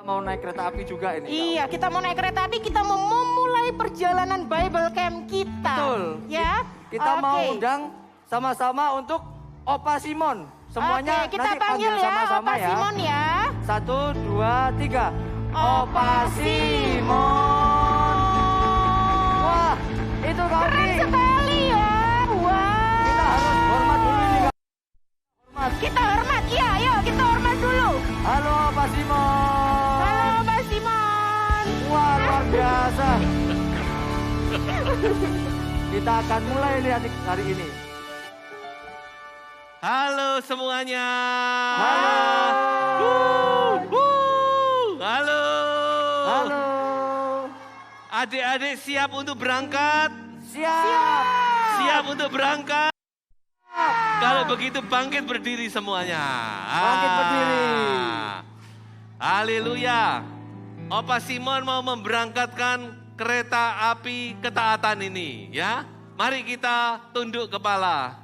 Mau naik kereta api juga ini. Iya, kita mau naik kereta api, kita mau memulai perjalanan Bible Camp kita. Betul. Ya. Kita mau Oke. undang sama-sama untuk Opa Simon. Semuanya Oke, kita nanti panggil ya sama-sama Opa ya. Simon ya. 1, 2, 3. Opa Simon. Wah, itu Keren kami. sekali ya. Wah. Kita harus hormat dulu ini. Hormat. Kita hormat, ya, yuk kita hormat dulu. Halo Opa Simon. Halo Pak Simon. Wah, luar biasa. Kita akan mulai lihat hari ini. Halo semuanya. Halo. Halo. Halo. Adik-adik siap untuk berangkat? Siap. Siap untuk berangkat? Kalau begitu bangkit berdiri semuanya. Bangkit berdiri. Haleluya. Opa Simon mau memberangkatkan kereta api ketaatan ini, ya. Mari kita tunduk kepala.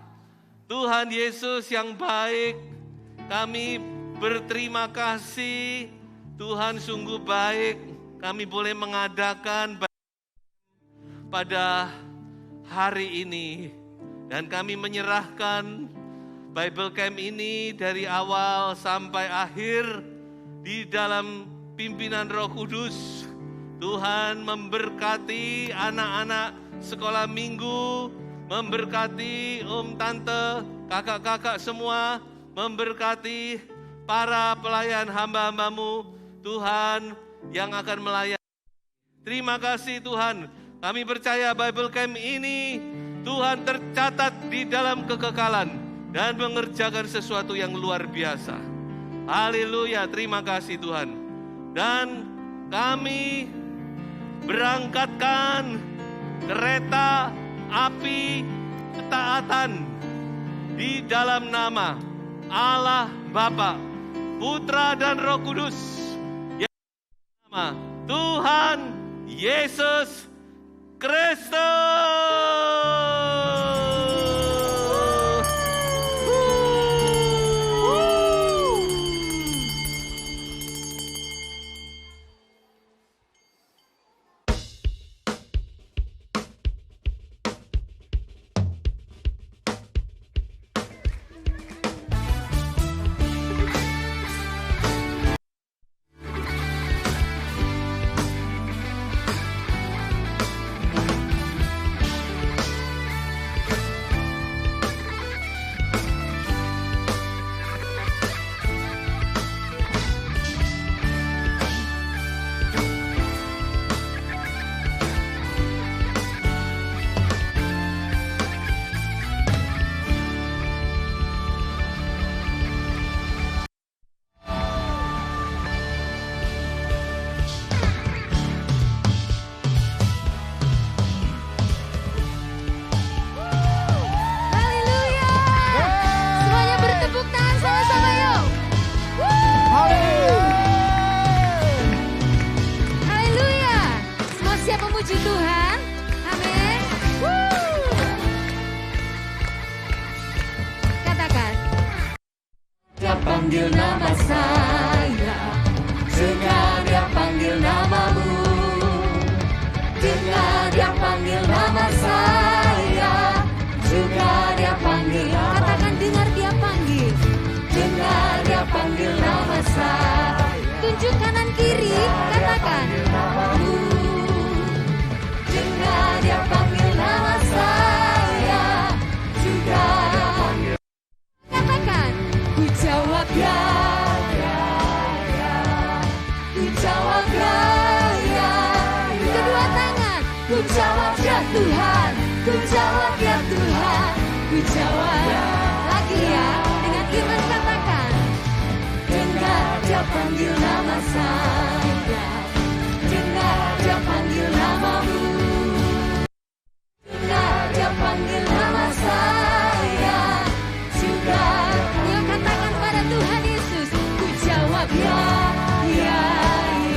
Tuhan Yesus yang baik, kami berterima kasih. Tuhan sungguh baik, kami boleh mengadakan pada hari ini. Dan kami menyerahkan Bible Camp ini dari awal sampai akhir di dalam pimpinan Roh Kudus. Tuhan memberkati anak-anak sekolah minggu, memberkati tante, kakak-kakak semua, memberkati para pelayan hamba-hambamu, Tuhan yang akan melayani. Terima kasih Tuhan, kami percaya Bible Camp ini Tuhan tercatat di dalam kekekalan dan mengerjakan sesuatu yang luar biasa. Haleluya, terima kasih Tuhan. Dan kami berangkatkan kereta api ketaatan di dalam nama Allah Bapa, Putra dan Roh Kudus, yang nama Tuhan Yesus Kristus. panggil nama saya, dengar dia panggil namamu, dengar dia panggil nama saya, juga dia panggil. Katakan dengar dia panggil, dengar dia panggil nama saya. Tunjuk kanan kiri, katakan dengar dia panggil nama saya, juga dia panggil. Katakan ku jawab ya, ku jawab ya. Kedua tangan, ku jawab ya Tuhan, ku jawab ya Tuhan, ku jawab. Lagi ya, dengan iman katakan dengar dia panggil nama saya, dengar dia panggil namamu. Dengar dia panggil nama saya juga. Yang katakan pada Tuhan Yesus, ku jawab ya, ya,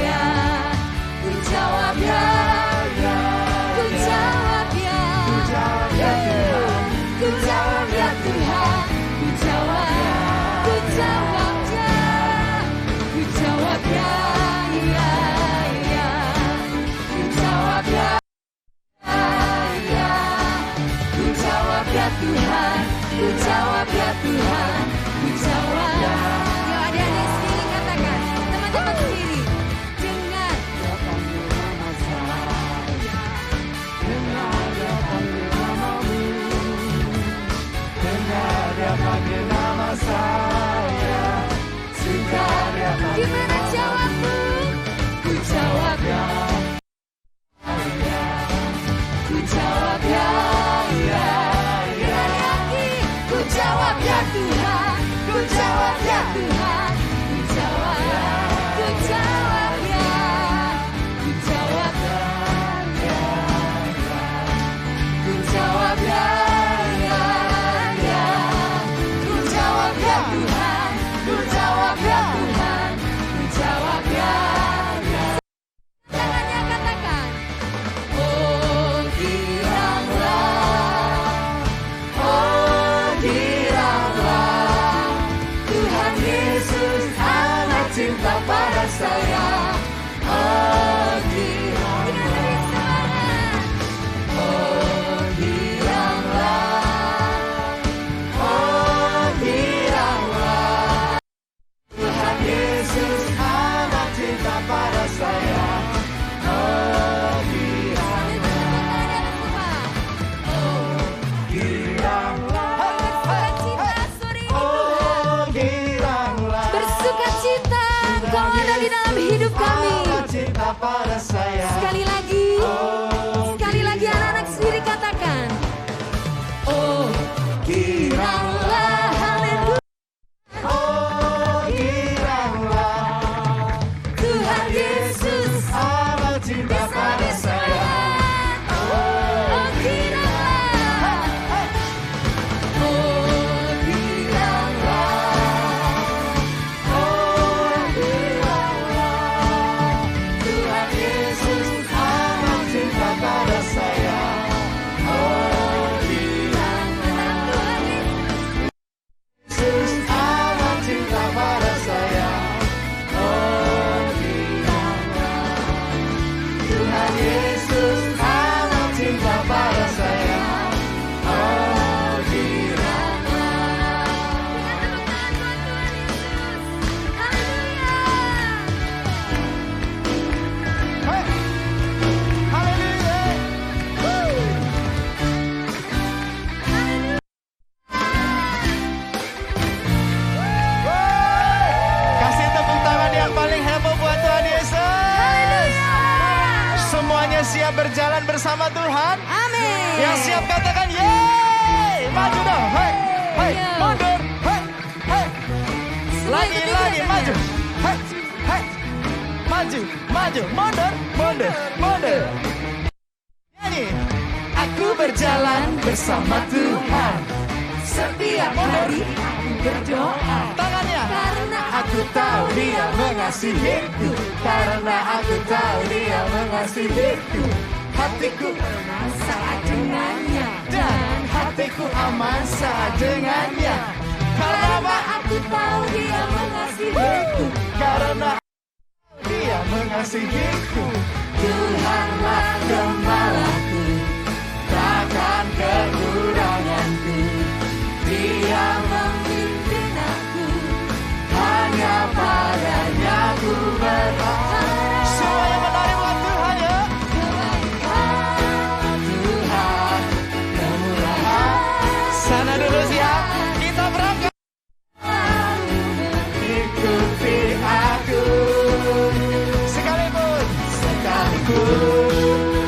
ya. Ku jawab ya, ya. Ku jawab ya, ku jawab ya Tuhan. Ku jawab ya Tuhan. Ku jawab ya, ku jawab ya. Ku jawab ya, ya, ya. Ku jawab ya. Ya Tuhan, ku jawab ya Tuhan, ku jawab ya. Yuk adik-adik sendiri katakan, teman-teman sendiri. Dengar dia panggil nama saya, dengar dia panggil namamu. Dengar dia panggil nama saya, sudah dia panggil. Gimana jawabmu? Ku jawab ya, ku jawab ya, ya. Ku jawab ya Tuhan, ku jawab ya Tuhan, ku jawab ya, ku jawab ya, ku jawab ya, ku jawab ya, ya, ya, ku jawab ya Tuhan, ku jawab ya Tuhan, ku jawab ya, ya. Tangannya katakan, oh giranglah, oh giranglah, Tuhan Yesus amat cinta pada saya. Oh giranglah, oh giranglah, oh giranglah, Tuhan Yesus amat cinta pada saya. Oh giranglah, oh giranglah, oh giranglah, bersuka cita Kau ada di dalam hidup kami. Cinta pada saya. Sekali lagi anak-anak sendiri katakan, oh giranglah, haleluya. Oh giranglah, Tuhan Yesus amat cinta pada saya. oh giranglah, oh giranglah, Oh giranglah, Tuhan Yesus amat cinta pada saya. Oh giranglah, Yesus amat cinta pada saya. Oh giranglah, Tuhan Yesus amat cinta pada saya. Oh giranglah. Hey, haleluya. Kasih tepuk tangan yang paling heboh buat Tuhan Yesus. Semuanya siap berjalan bersama Tuhan. amin. Yang siap katakan yeay. Maju dong. Hey, hey, Ayo. mundur. Hey, hey. Semua Lagi, ikuti lagi, katanya. maju. Hey, hey. Maju, maju, mundur, mundur, mundur. Nyanyi. Aku berjalan bersama Tuhan. Setiap hari aku berdoa, Tangannya. karena Aku tahu Dia mengasihiku. Karena aku tahu Dia mengasihiku. Hatiku saat dengannya, dan hatiku aman saat dengannya. Karena apa? aku tahu Dia mengasihiku. Karena Dia mengasihiku. Tuhanlah gembalaku, Takkan kekuranganku. Dia memimpin aku, Hanya padanya ku berharap. Semua yang menari buat Tuhan ya. kebaikan Tuhan, kemurahan. Sana dulu siap. Kita berangkat. Ikuti aku. Sekalipun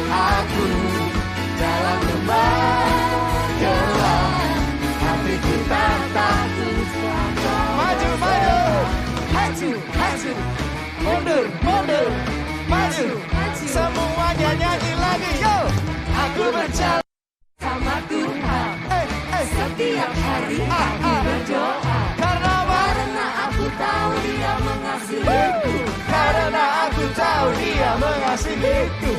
aku maju, mundur, mundur, maju. Semuanya nyanyi lagi, yo. Aku berjalan sama Tuhan setiap hari aku berdoa karena aku tahu Dia mengasihiku, karena aku tahu Dia mengasihiku.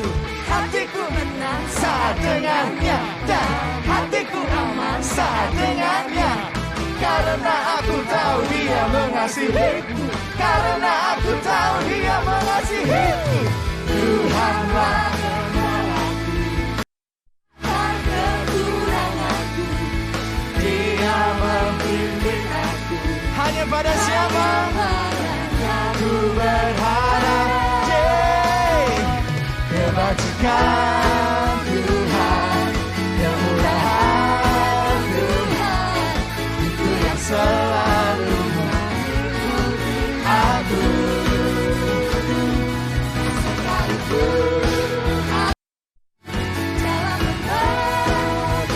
hatiku menang Saat dengannya dan hatiku aman saat dengannya. Karena aku tahu Dia mengasihiku, karena aku tahu Dia mengasihiku. Tuhanlah kekuranganku, Dia membimbing aku. Hanya pada siapa ku berharap, kebajikan Tuhan, kemurahan Tuhan, itu yang selalu mengikuti aku. dalam berjalan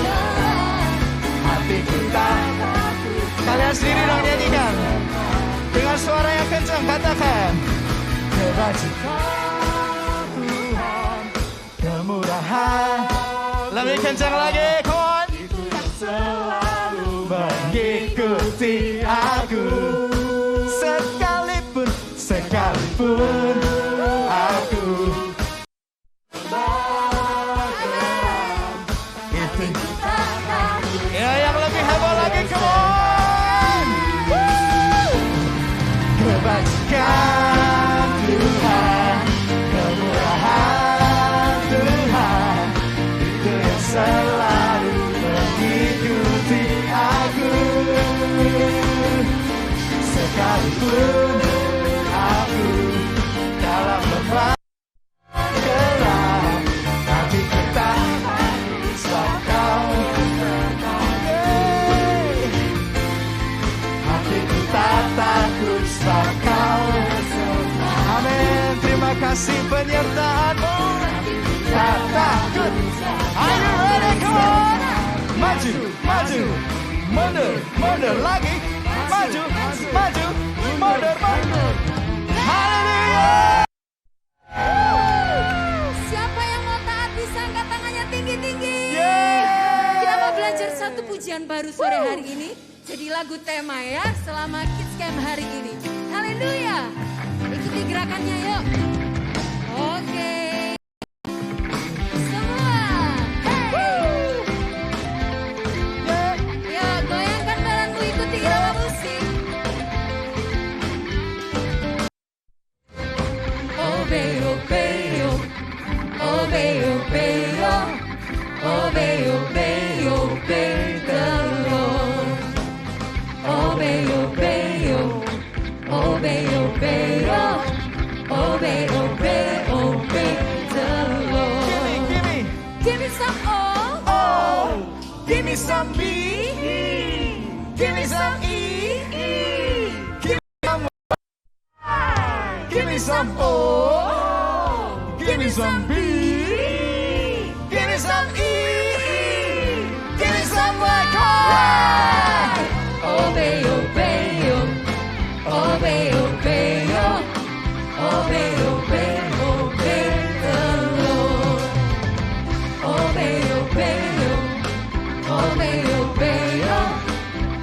Hatiku tak. Kalian sendiri dong nyanyikan dengan suara yang kencang, katakan kebajikan Tuhan, kemurahan. Lebih kencang lagi, come on. Itu yang selalu mengikuti aku. Sekalipun aku itu. Ya, yang lebih heboh lagi, come on. Kebajikan Tuhan, kemurahan Tuhan, itu yang selalu mengikuti aku. Sekalipun aku dalam lembah gelap, hatiku tak sebab Kau. Hatiku tak takut sebab Kau. Amin. Terima kasih penyertaan-Mu. Tak takut. Are you ready? Come on. Maju, maju, mundur, mundur lagi. Maju, maju, mundur, mundur. Haleluya. Siapa yang mau taat bisa angkat tangannya tinggi-tinggi. Yeah. Kita mau belajar satu pujian baru sore hari ini. Jadi lagu tema ya selama Kids Camp hari ini. Haleluya. Ikuti gerakannya yuk. Oke. Semua. Hey. Ya goyangkan badanmu, ikuti irama musik. Obey, obey, obey, obey, obey, obey, obey the Lord. Obey, obey, obey, obey, obey, obey, obey the Lord. Give me some O, Give me some B. Give me some E. Give me some Y. Give me some O. Give me some B. Give me some E. Give me some Y. Come on. obey, obey, obey, obey, obey, obey, obey the Lord. Obey, obey, obey, obey,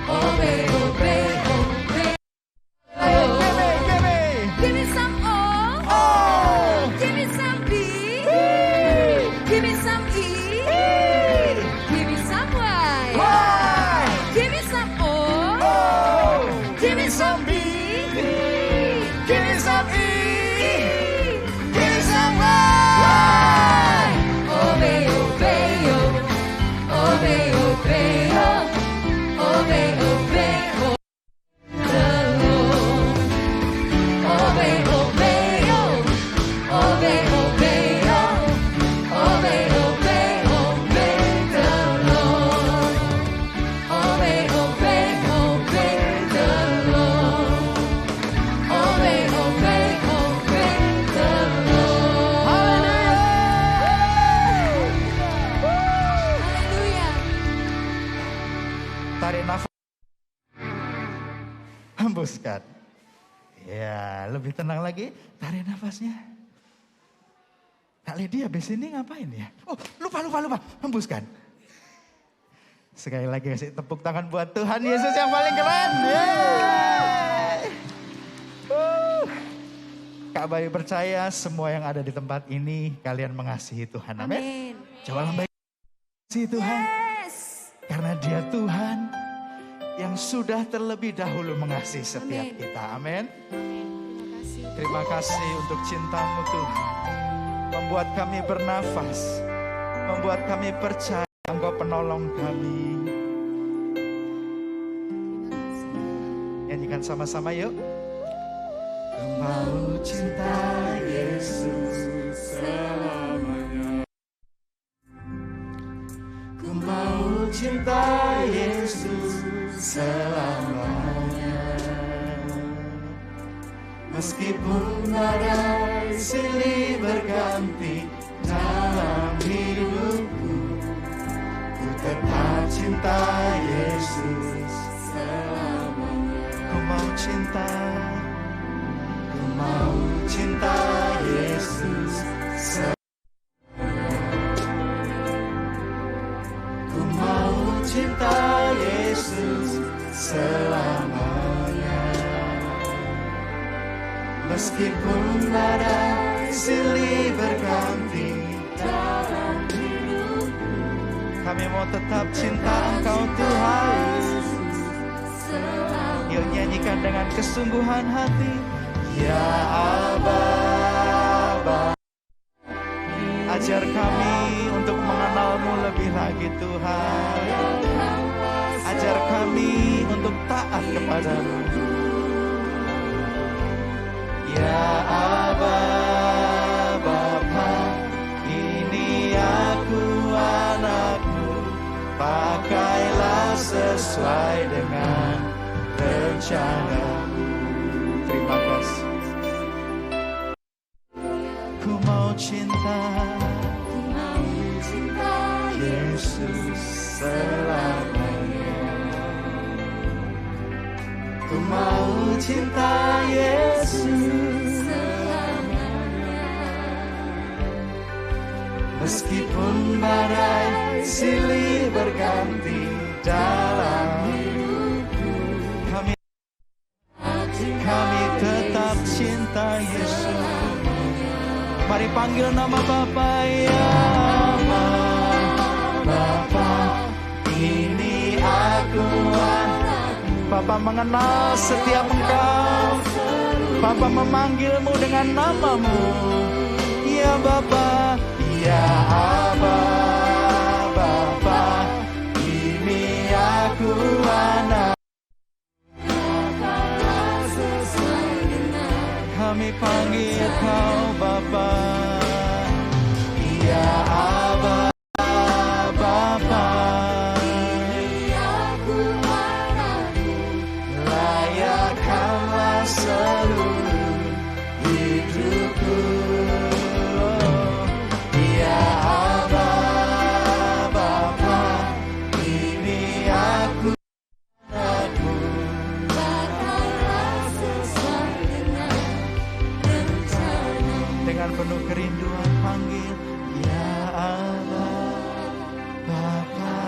obey, obey, obey. Give me. Give me some O, Oh. give me some B, Ya, lebih tenang lagi. Tarik nafasnya. Kak Lydia habis ini ngapain ya? Oh, lupa. Hembuskan. Sekali lagi kasih tepuk tangan buat Tuhan Yesus yang paling keren. Yeay. Kak Bayu percaya semua yang ada di tempat ini kalian mengasihi Tuhan. Amin. Coba lambai mengasihi Tuhan. Yes. Karena dia Tuhan yang sudah terlebih dahulu mengasihi setiap Amin. kita. Amin. Terima kasih. Terima kasih untuk cintamu Tuhan. Membuat kami bernafas. Membuat kami percaya Engkau penolong kami. Nyanyikan sama-sama yuk. Ku mau cinta Yesus selamanya. Ku mau cinta Yesus selamanya. Meskipun badai silih berganti dalam hidupku, ku tetap cinta Yesus selamanya. Ku mau cinta Yesus selamanya. Ku mau cinta Yesus selamanya. Meskipun badai silih berganti dalam hidupku, kami mau tetap cinta Engkau Tuhan. Yuk nyanyikan dengan kesungguhan hati. Ya Aba, ajar kami untuk mengenal-Mu lebih lagi Tuhan. Ajar kami untuk taat kepadamu. Ya Aba, Bapa, ini aku anakmu. Pakailah sesuai dengan rencana-Mu. Terima kasih. Ku mau cinta Yesus selamanya. Ku mau cinta Yesus selamanya. Meskipun badai silih berganti dalam hidupku, kami tetap cinta Yesus. Mari panggil nama Bapa. Ya Bapa, ini aku anakmu. Bapa mengenal setiap engkau. Bapa memanggilmu dengan namamu. Ya Bapa, ya Aba, Bapa, ini aku anak. Kami panggil kau Bapa. Ya Aba, Bapa, ini aku anakmu. Layakkanlah seluruh hidupku. Ya Aba, Bapa, ini aku anakmu. Dengan penuh kerinduan panggil, ya Aba, Bapa.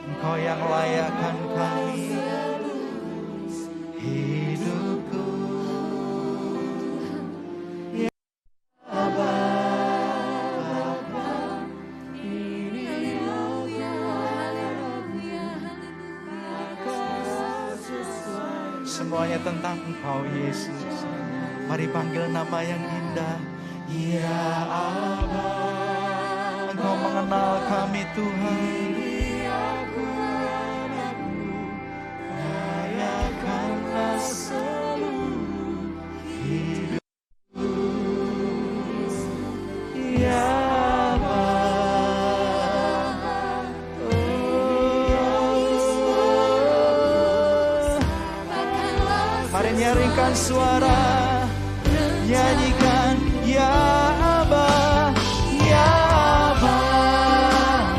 Engkau yang layakkan kami hidupku. Ya Aba, Bapa. Semuanya tentang Engkau Yesus. Mari panggil nama yang indah. Ya Aba, Engkau mengenal kami Tuhan. Layakkanlah seluruh hidupku. Ya Aba, mari nyaringkan suara, nyanyikan ya Aba, ya Aba,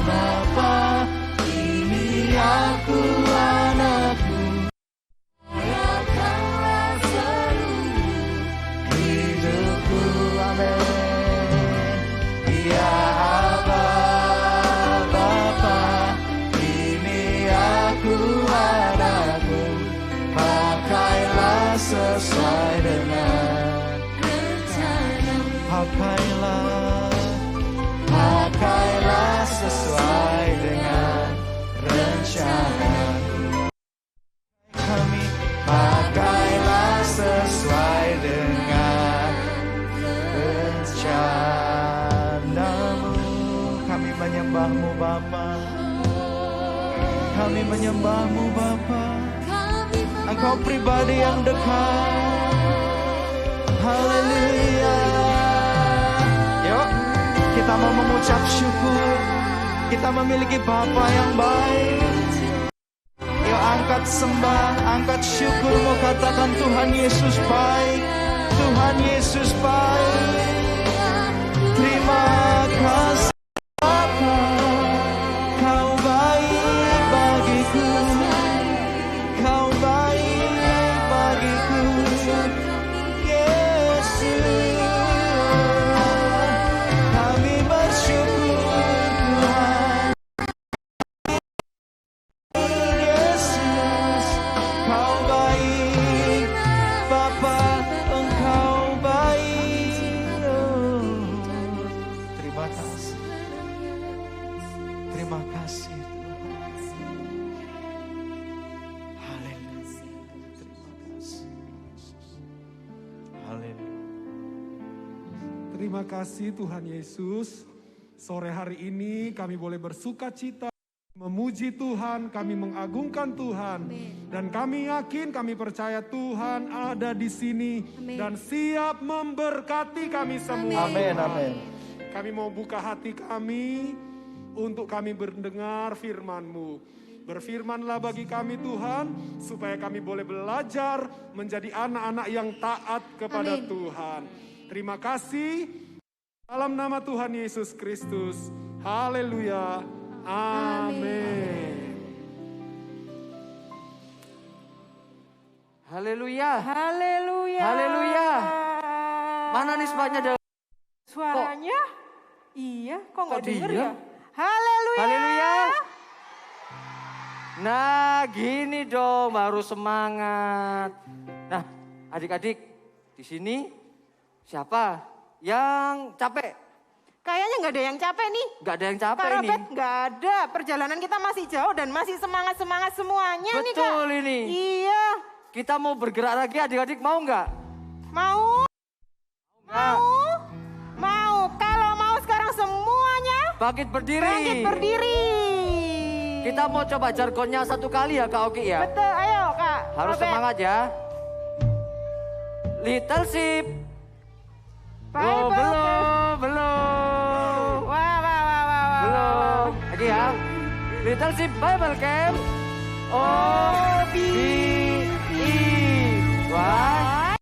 Bapa, ini aku anak. pakailah sesuai dengan rencana. Kami pakailah sesuai dengan rencanamu. Kami menyembahmu Bapa. Kami menyembahmu Bapa. Engkau pribadi yang dekat. Haleluya. Yuk, kita mau mengucap syukur. Kita memiliki Bapa yang baik. Yuk, angkat sembah, angkat syukurmu. Katakan Tuhan Yesus baik. Tuhan Yesus baik. Terima kasih Bapa. Kau baik bagiku. Kau baik bagiku. Yesus, kami bersyukur Tuhan. Yesus, kau baik. Bapa, engkau baik. Terima kasih. Terima kasih Tuhan. Haleluya. Terima kasih Yesus. Haleluya. Terima kasih Tuhan Yesus. Sore hari ini kami boleh bersuka cita, memuji Tuhan, kami mengagungkan Tuhan. Dan kami yakin, kami percaya Tuhan ada di sini. Dan siap memberkati kami semua. Amin, amin. Kami mau buka hati kami untuk kami mendengar firman-Mu. Berfirmanlah bagi kami Tuhan, supaya kami boleh belajar menjadi anak-anak yang taat kepada Tuhan. Terima kasih. Dalam nama Tuhan Yesus Kristus. Haleluya. Amin. Haleluya. Haleluya. Haleluya. Mana nisbahnya dalam Suaranya? Iya, kok nggak denger diam? ya? Haleluya. Haleluya. Nah, gini dong baru semangat. Nah, adik-adik di sini siapa yang capek? Kayaknya nggak ada yang capek nih. Gak ada yang capek Kak ini. Robert, nggak ada. Perjalanan kita masih jauh dan masih semangat-semangat semuanya nih Kak. Betul ini. Iya. Kita mau bergerak lagi, adik-adik mau nggak? Mau? Mau. Kalau mau sekarang semuanya Bangkit berdiri. bangkit berdiri. Kita mau coba jargonnya satu kali ya Kak Oki ya. Betul, ayo Kak Harus Robert. semangat ya. Little Sheep. Bible belum. Wah. Belum. Lagi ya. Little Sheep Bible Camp. O-B-I. Wah.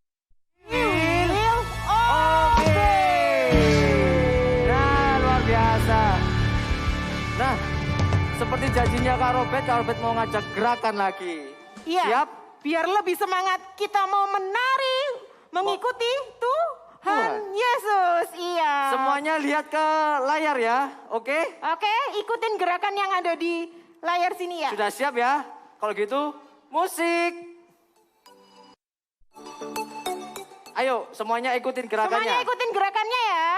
Oke. Nah, luar biasa. Nah, seperti janjinya Kak Robert mau ngajak gerakan lagi. Iya. Siap? Biar lebih semangat kita mau menari, mengikuti Tuhan Yesus. Iya. Semuanya lihat ke layar ya, oke? Oke, ikutin gerakan yang ada di layar sini ya. Sudah siap ya? Kalau gitu, musik. Ayo, semuanya ikutin gerakannya. Semuanya ikutin gerakannya ya.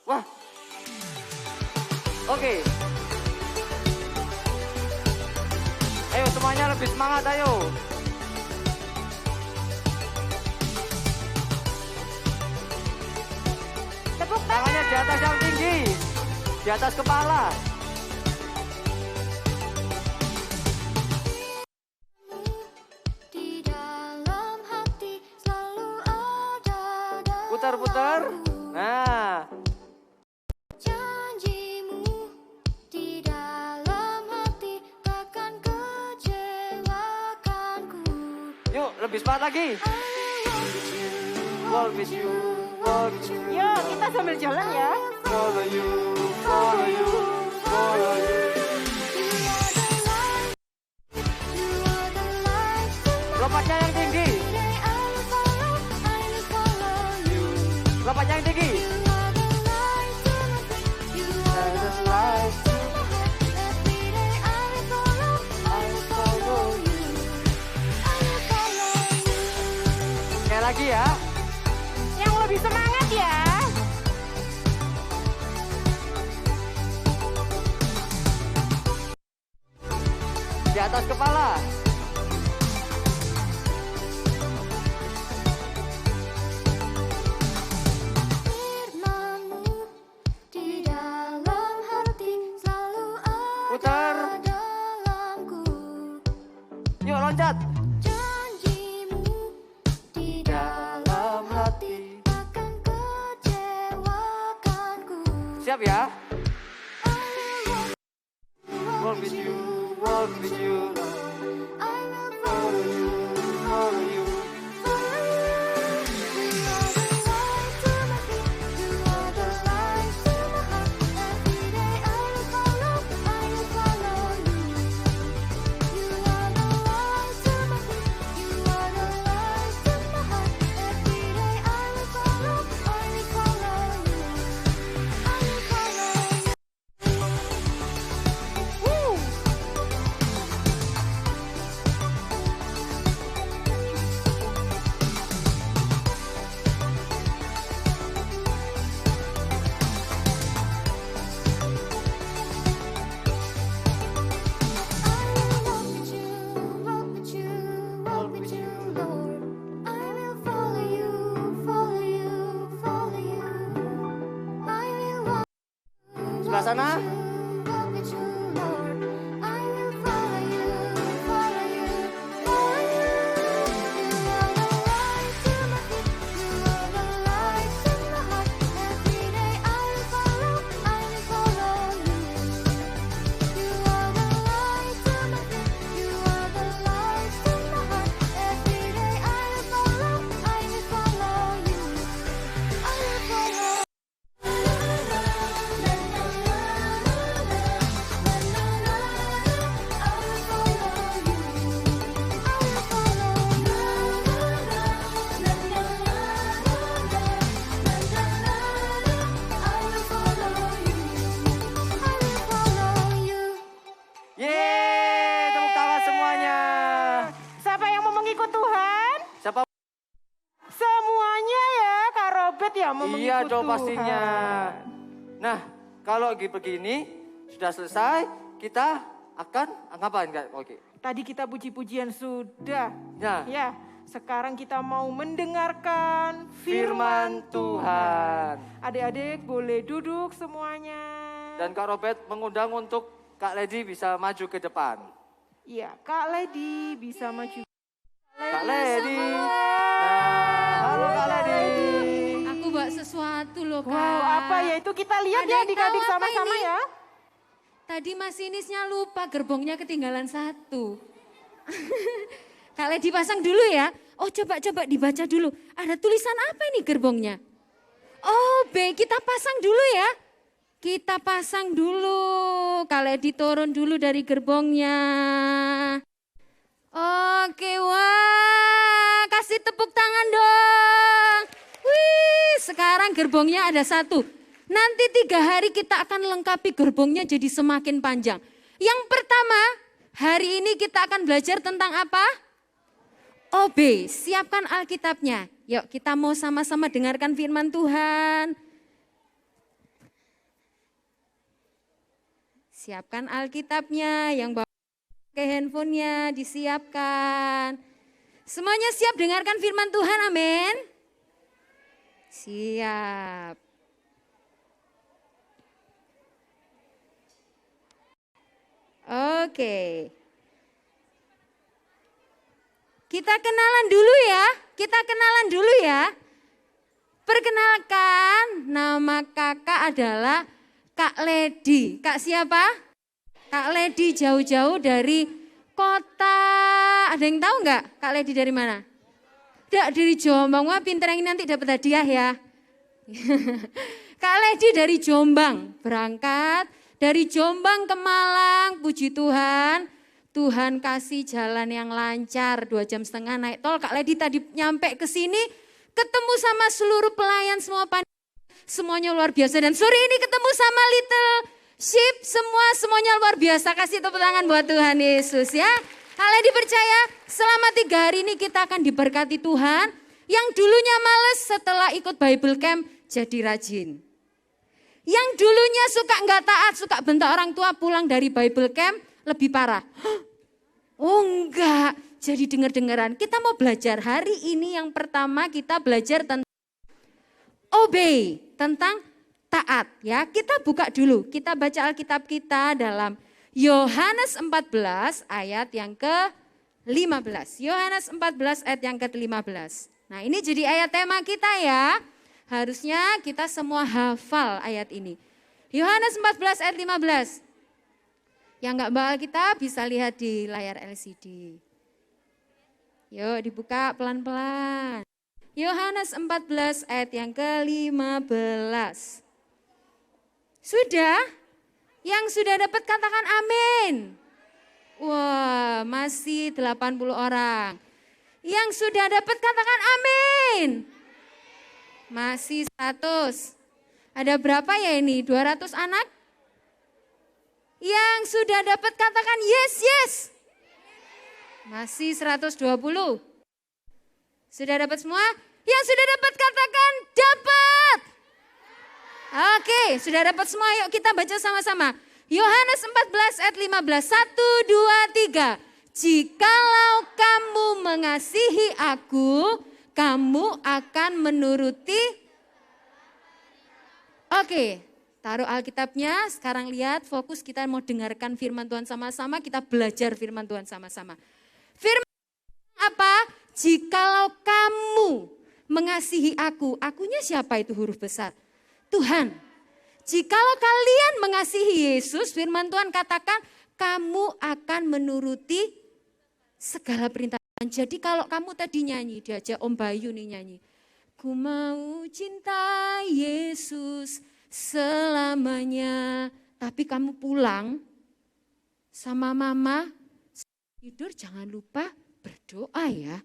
Wah. Oke. Ayo semuanya lebih semangat, ayo. Tepuk Tangannya di atas yang tinggi. Di atas kepala. Di dalam hati selalu ada Putar-putar. Nah. janjimu. Di dalam hati takkan kecewakanku. Yuk, lebih semangat lagi. Walk with you, walk with you. Yuk, kita sambil jalan ya. Follow you, follow you, follow you. Lompatnya yang tinggi. Lompatnya yang tinggi. Sekali lagi ya. Yang lebih semangat ya. di atas kepala. Firman-Mu di dalam hati selalu Putar. ada dalamku. Yuk loncat. Janji-Mu di dalam hati takkan kecewakanku. Siap ya? Walk with you, Walk with you, I will follow you, follow you. follow you. You are the light to my heart. Every day I will follow you. You are the light to my feet. You are the light to my heart. Every day I will follow you. I will follow you. Woo! Walk with you, Lord. I will follow you, follow you, follow you. I will walk Sebelah sana. walk with you, Lord. I will follow you, follow you, follow you. You are the light to my feet. You are the light to my heart. Every day I will follow you. You are the light to my feet. You are the light to my heart. Every day I will follow you. I will follow you. I will follow. Yeay, tepuk tangan semuanya. Siapa yang mau mengikut Tuhan? Siapa? Semuanya ya, Kak Robert ya mau mengikut Iya dong Tuhan. pastinya. Nah, kalau begini sudah selesai, kita akan ngapain Kak? Oke. Tadi kita puji-pujian sudah. Nah, Ya, sekarang kita mau mendengarkan firman Tuhan. Adik-adik boleh duduk semuanya. Dan Kak Robert mengundang untuk Kak Lady bisa maju ke depan. Iya, Kak Lady bisa maju. Kak Lady. Nah, halo Kak Lady. Aku bawa sesuatu loh, Kak. Wow, apa ya itu kita lihat Ada ya yang adik-adik tahu apa sama-sama ini? ya. Tadi masinisnya lupa, gerbongnya ketinggalan satu. Kak Lady pasang dulu ya. Oh, coba dibaca dulu. Ada tulisan apa ini gerbongnya? Oh, B, kita pasang dulu ya. Kita pasang dulu. Kak Lady turun dulu dari gerbongnya. Oke, wah. Kasih tepuk tangan dong. Wih, sekarang gerbongnya ada satu. Nanti 3 hari kita akan lengkapi gerbongnya jadi semakin panjang. Yang pertama, hari ini kita akan belajar tentang apa? OB, siapkan Alkitabnya. Yuk kita mau sama-sama dengarkan firman Tuhan. Siapkan Alkitabnya, yang bawa ke handphonenya disiapkan. Semuanya siap dengarkan firman Tuhan, amin? Siap. Oke. Kita kenalan dulu ya. Perkenalkan, nama kakak adalah Kak Lady. Kak siapa? Kak Lady jauh-jauh dari kota. Ada yang tahu nggak Kak Lady dari mana? Dari Jombang. Wah pinter yang nanti dapat hadiah ya. Kak Lady dari Jombang. Berangkat dari Jombang ke Malang. Puji Tuhan. Tuhan kasih jalan yang lancar. 2,5 jam naik tol. Kak Lady tadi nyampe ke sini. Ketemu sama seluruh pelayan semua semuanya luar biasa. Dan sore ini ketemu sama Little Sheep. Semuanya luar biasa. Kasih tepuk tangan buat Tuhan Yesus ya. Kak Lady percaya selama 3 hari ini kita akan diberkati Tuhan. Yang dulunya males setelah ikut Bible Camp jadi rajin. Yang dulunya suka nggak taat, suka bentak orang tua pulang dari Bible Camp lebih parah. jadi dengar-dengaran. Kita mau belajar hari ini yang pertama kita belajar tentang obey, tentang taat ya. Kita buka dulu, kita baca Alkitab kita dalam Yohanes 14 ayat yang ke-15. Yohanes 14 ayat yang ke-15. Nah ini jadi ayat tema kita ya. Harusnya kita semua hafal ayat ini. Yohanes 14 ayat 15. Yang enggak bawa kita bisa lihat di layar LCD. Yuk dibuka pelan-pelan. Yohanes 14 ayat yang ke-15. Sudah? Yang sudah dapat katakan amin. Wah, masih 80 orang. Yang sudah dapat katakan amin. Masih 100. Ada berapa ya ini? 200 anak? Yang sudah dapat katakan yes, yes. Masih 120. Sudah dapat semua? Yang sudah dapat katakan dapat. Oke, sudah dapat semua. Yuk kita baca sama-sama. Yohanes 14 ayat 15. 1, 2, 3. Jikalau kamu mengasihi aku, kamu akan menuruti. Oke, taruh Alkitabnya. Sekarang lihat, fokus kita mau dengarkan firman Tuhan sama-sama. Kita belajar firman Tuhan sama-sama. Firman apa? Jikalau kamu mengasihi aku. Akunya siapa itu huruf besar? Tuhan. Jikalau kalian mengasihi Yesus, firman Tuhan katakan kamu akan menuruti segala perintah. Jadi kalau kamu tadi nyanyi, diajak Om Bayu nih nyanyi. Ku mau cinta Yesus selamanya. Tapi kamu pulang sama mama, tidur jangan lupa berdoa ya.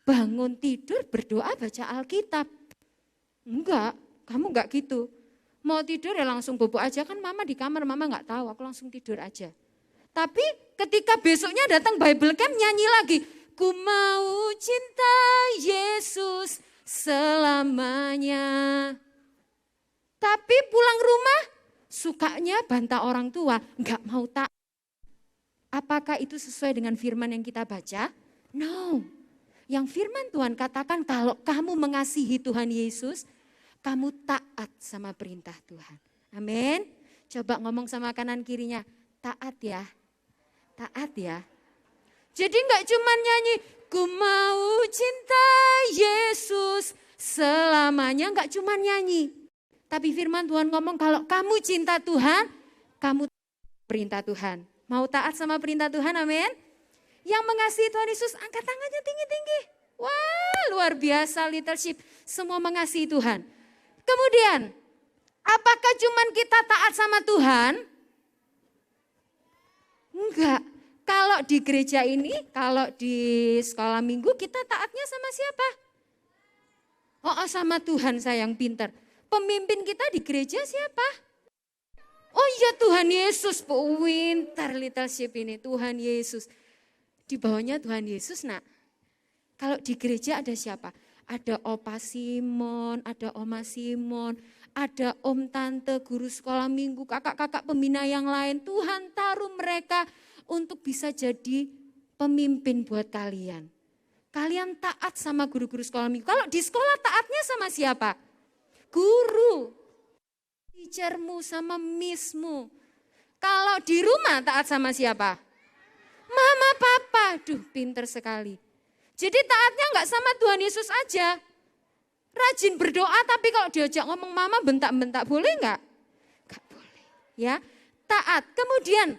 Bangun tidur berdoa baca Alkitab. Enggak, kamu enggak gitu. Mau tidur ya langsung bobo aja, kan mama di kamar, mama enggak tahu, aku langsung tidur aja. Tapi ketika besoknya datang Bible Camp nyanyi lagi. Ku mau cinta Yesus selamanya. Tapi pulang rumah sukanya bantah orang tua, enggak mau taat. Apakah itu sesuai dengan firman yang kita baca? No. Yang firman Tuhan katakan kalau kamu mengasihi Tuhan Yesus, kamu taat sama perintah Tuhan. Amin. Coba ngomong sama kanan kirinya, taat ya. Taat ya. Jadi enggak cuma nyanyi, ku mau cinta Yesus selamanya, enggak cuma nyanyi. Tapi firman Tuhan ngomong kalau kamu cinta Tuhan, kamu perintah Tuhan. Mau taat sama perintah Tuhan, amin. Yang mengasihi Tuhan Yesus, angkat tangannya tinggi-tinggi. Wah, luar biasa leadership. Semua mengasihi Tuhan. Kemudian, apakah cuman kita taat sama Tuhan? Enggak. Kalau di gereja ini, kalau di sekolah minggu, kita taatnya sama siapa? Oh, sama Tuhan saya yang pintar. Pemimpin kita di gereja siapa? Oh iya Tuhan Yesus, pintar leadership ini, Tuhan Yesus. Di bawahnya Tuhan Yesus, nak. Kalau di gereja ada siapa? Ada Opa Simon, ada Oma Simon, ada Om Tante, guru sekolah minggu, kakak-kakak pembina yang lain. Tuhan taruh mereka untuk bisa jadi pemimpin buat kalian. Kalian taat sama guru-guru sekolah minggu. Kalau di sekolah taatnya sama siapa? Guru, teachermu sama missmu. Kalau di rumah taat sama siapa? Mama, papa. Duh, pinter sekali. Jadi taatnya enggak sama Tuhan Yesus aja. Rajin berdoa, tapi kalau diajak ngomong mama bentak-bentak, boleh enggak? Enggak boleh. Ya, taat. Kemudian,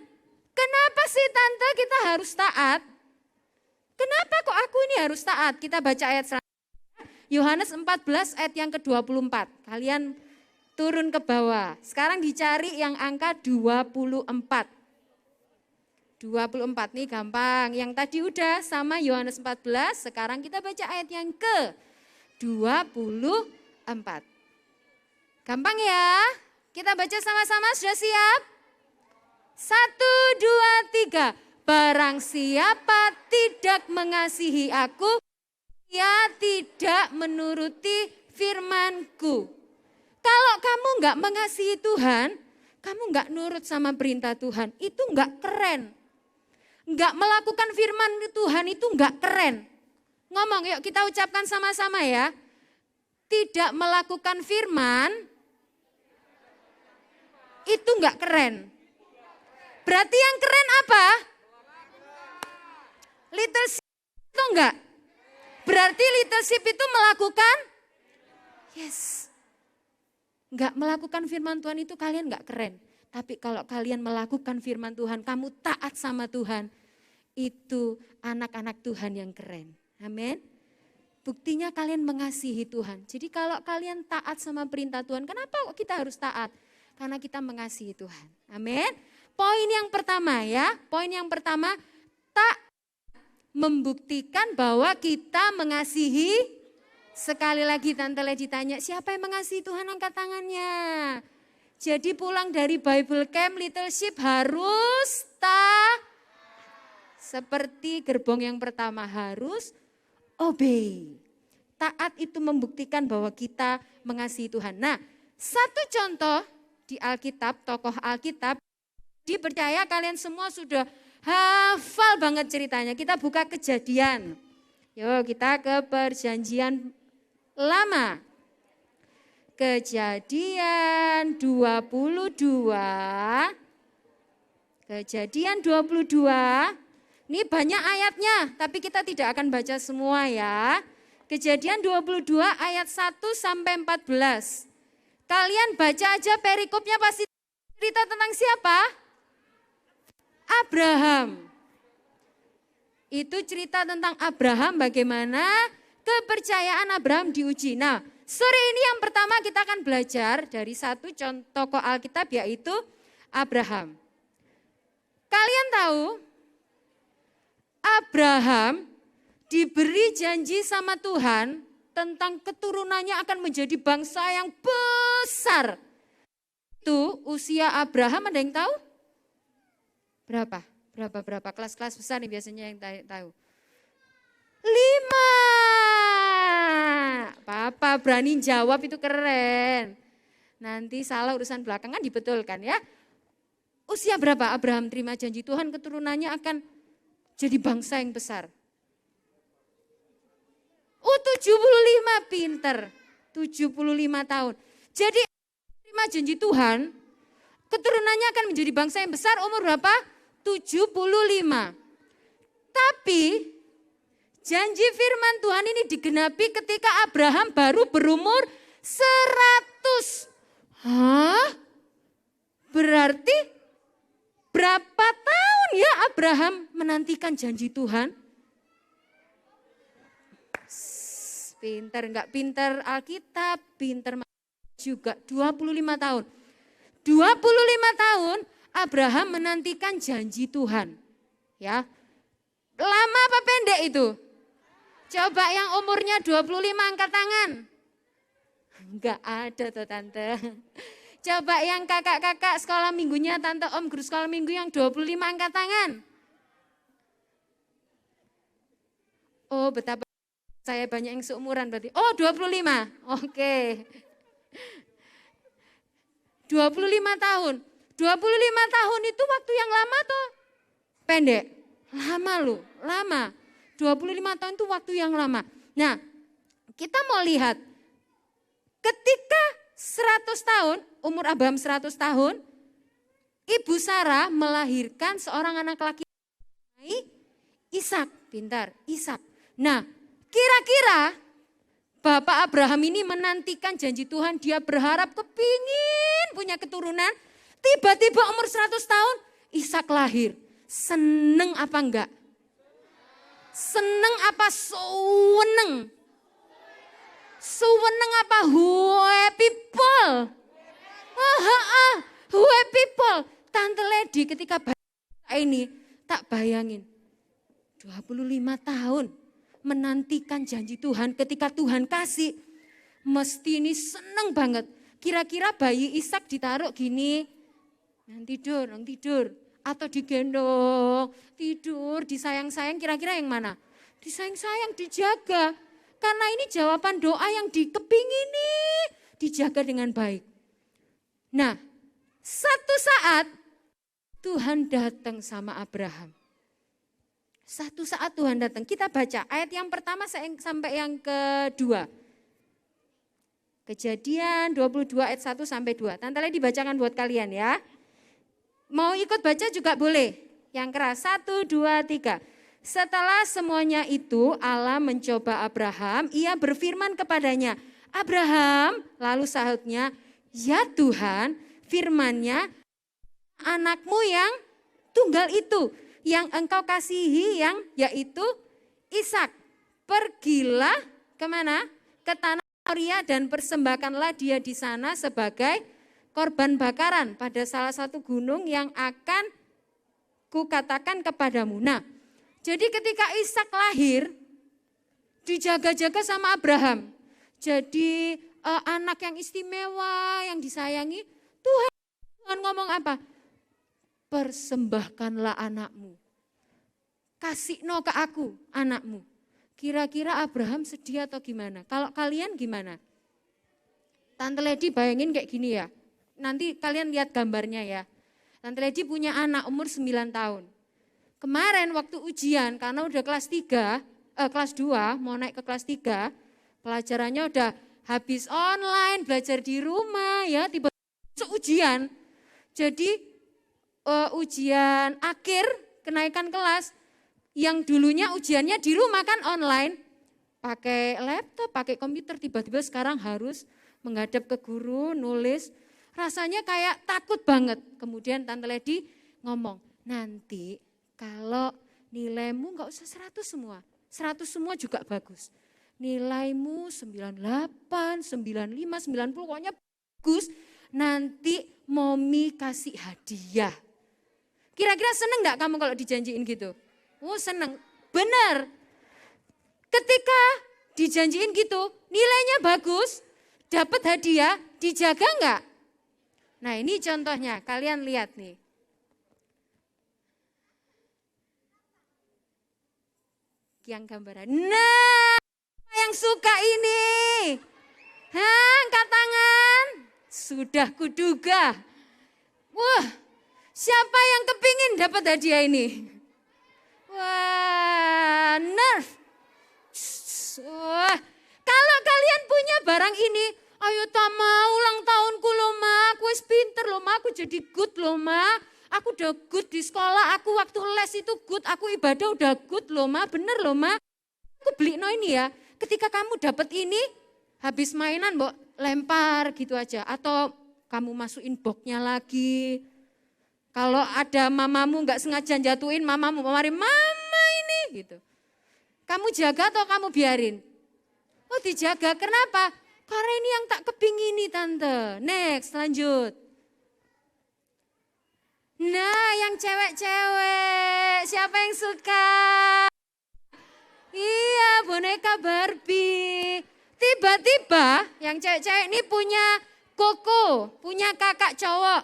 kenapa sih tante kita harus taat? Kenapa kok aku ini harus taat? Kita baca ayat selanjutnya. Yohanes 14 ayat yang ke-24. Kalian turun ke bawah. Sekarang dicari yang angka 24. 24 nih gampang. Yang tadi udah sama Yohanes 14. Sekarang kita baca ayat yang ke-24. Gampang ya? Kita baca sama-sama, sudah siap? 1, 2, 3. Barang siapa tidak mengasihi aku, ia tidak menuruti firman-Ku. Kalau kamu enggak mengasihi Tuhan, kamu enggak nurut sama perintah Tuhan, itu enggak keren. Enggak melakukan firman Tuhan itu enggak keren. Ngomong, yuk kita ucapkan sama-sama ya. Tidak melakukan firman itu enggak keren. Berarti yang keren apa? Leadership itu enggak? Berarti leadership itu melakukan? Yes. Enggak melakukan firman Tuhan itu kalian enggak keren. Tapi kalau kalian melakukan firman Tuhan, kamu taat sama Tuhan, itu anak-anak Tuhan yang keren. Amin. Buktinya kalian mengasihi Tuhan. Jadi kalau kalian taat sama perintah Tuhan, kenapa kok kita harus taat? Karena kita mengasihi Tuhan. Amin. Poin yang pertama ya, poin yang pertama, tak membuktikan bahwa kita mengasihi. Sekali lagi Tante Ledi tanya, siapa yang mengasihi Tuhan, angkat tangannya. Jadi pulang dari Bible Camp Leadership harus seperti gerbong yang pertama, harus obey. Taat itu membuktikan bahwa kita mengasihi Tuhan. Nah, satu contoh di Alkitab, tokoh Alkitab, dipercaya kalian semua sudah hafal banget ceritanya. Kita buka Kejadian. Yuk kita ke Perjanjian Lama. Kejadian 22. Kejadian 22. Ini banyak ayatnya, tapi kita tidak akan baca semua ya. Kejadian 22 ayat 1 sampai 14. Kalian baca aja perikopnya, pasti cerita tentang siapa? Abraham. Itu cerita tentang Abraham, bagaimana kepercayaan Abraham diuji. Nah, sore ini yang pertama kita akan belajar dari satu contoh tokoh Alkitab, yaitu Abraham. Kalian tahu Abraham diberi janji sama Tuhan tentang keturunannya akan menjadi bangsa yang besar. Itu usia Abraham, ada yang tahu? Berapa? Berapa? Kelas-kelas besar nih biasanya yang tahu. 5. Papa berani jawab, itu keren. Nanti salah urusan belakangan dibetulkan ya. Usia berapa Abraham terima janji Tuhan keturunannya akan jadi bangsa yang besar? 75, pinter. 75 tahun. Jadi terima janji Tuhan, keturunannya akan menjadi bangsa yang besar, umur berapa? 75. Tapi janji firman Tuhan ini digenapi ketika Abraham baru berumur 100. Hah? Berarti berapa tahun ya Abraham menantikan janji Tuhan? Pinter, enggak pinter Alkitab, pinter juga 25 tahun. 25 tahun Abraham menantikan janji Tuhan. Ya. Lama apa pendek itu? Coba yang umurnya 25 angkat tangan. Enggak ada tuh Tante. Coba yang kakak-kakak sekolah minggunya, Tante Om guru sekolah minggu yang 25 angkat tangan. Oh, betapa saya banyak yang seumuran berarti. Oh, 25. Oke. 25 tahun. 25 tahun itu waktu yang lama atau pendek? Lama loh, lama. 25 tahun itu waktu yang lama. Nah, kita mau lihat. Ketika 100 tahun, umur Abraham 100 tahun, Ibu Sarah melahirkan seorang anak laki-laki, Ishak. Pintar, Ishak. Nah, kira-kira Bapak Abraham ini menantikan janji Tuhan, dia berharap kepingin punya keturunan. Tiba-tiba umur 100 tahun, Ishak lahir. Seneng apa enggak? Seneng apa suweneng? Suweneng apa happy people? Happy people. Tante Ledi ketika ini tak bayangin. 25 tahun menantikan janji Tuhan, ketika Tuhan kasih, mesti ini seneng banget. Kira-kira bayi Ishak ditaruh gini, yang tidur. Atau digendong, tidur, disayang-sayang, kira-kira yang mana? Disayang-sayang, dijaga. Karena ini jawaban doa yang dikepingini, dijaga dengan baik. Nah, satu saat Tuhan datang sama Abraham. Satu saat Tuhan datang. Kita baca ayat yang pertama sampai yang kedua. Kejadian 22 ayat 1 sampai 2. Tante Lady dibacakan buat kalian ya. Mau ikut baca juga boleh. Yang keras, 1, 2, 3. Setelah semuanya itu Allah mencoba Abraham, ia berfirman kepadanya, Abraham, lalu sahutnya, ya Tuhan, firman-Nya, anakmu yang tunggal itu, yang engkau kasihi, yang yaitu Ishak. Pergilah kemana? Ke tanah Moria dan persembahkanlah dia di sana sebagai korban bakaran pada salah satu gunung yang akan kukatakan kepadamu. Nah, jadi ketika Ishak lahir, dijaga-jaga sama Abraham. Jadi anak yang istimewa, yang disayangi. Tuhan ngomong apa? Persembahkanlah anakmu. Kasihno ke aku anakmu. Kira-kira Abraham sedih atau gimana? Kalau kalian gimana? Tante Lady bayangin kayak gini ya. Nanti kalian lihat gambarnya ya. Tante Lady punya anak umur 9 tahun. Kemarin waktu ujian karena udah kelas 2 mau naik ke kelas 3, pelajarannya udah habis online, belajar di rumah ya, tiba-tiba ujian. Jadi ujian akhir kenaikan kelas yang dulunya ujiannya di rumah kan online, pakai laptop, pakai komputer, tiba-tiba sekarang harus menghadap ke guru, nulis. Rasanya kayak takut banget. Kemudian Tante Lady ngomong, nanti kalau nilaimu enggak usah 100 semua. 100 semua juga bagus. Nilaimu 98, 95, 90 pokoknya bagus. Nanti Momi kasih hadiah. Kira-kira seneng enggak kamu kalau dijanjiin gitu? Oh seneng. Benar. Ketika dijanjiin gitu, nilainya bagus, dapat hadiah, dijaga enggak? Nah ini contohnya, kalian lihat nih. Yang gambaran. Nah, yang suka ini. Angkat tangan. Sudah kuduga. Wah, siapa yang kepingin dapat hadiah ini? Wah, nerf. Wah, kalau kalian punya barang ini, ayo Tama, ulang tahunku loh Ma, aku wis pinter loh Ma, aku jadi good loh Ma. Aku udah good di sekolah, aku waktu les itu good, aku ibadah udah good loh Ma, bener loh Ma. Aku beli no ini ya, ketika kamu dapat ini, habis mainan mbok lempar gitu aja. Atau kamu masukin boxnya lagi. Kalau ada mamamu gak sengaja jatuhin, mamamu mari mama ini gitu. Kamu jaga atau kamu biarin? Oh dijaga, kenapa? Karena ini yang tak kepingini Tante. Next, lanjut. Nah, yang cewek-cewek, siapa yang suka? Iya, boneka Barbie. Tiba-tiba yang cewek-cewek ini punya koko, punya kakak cowok.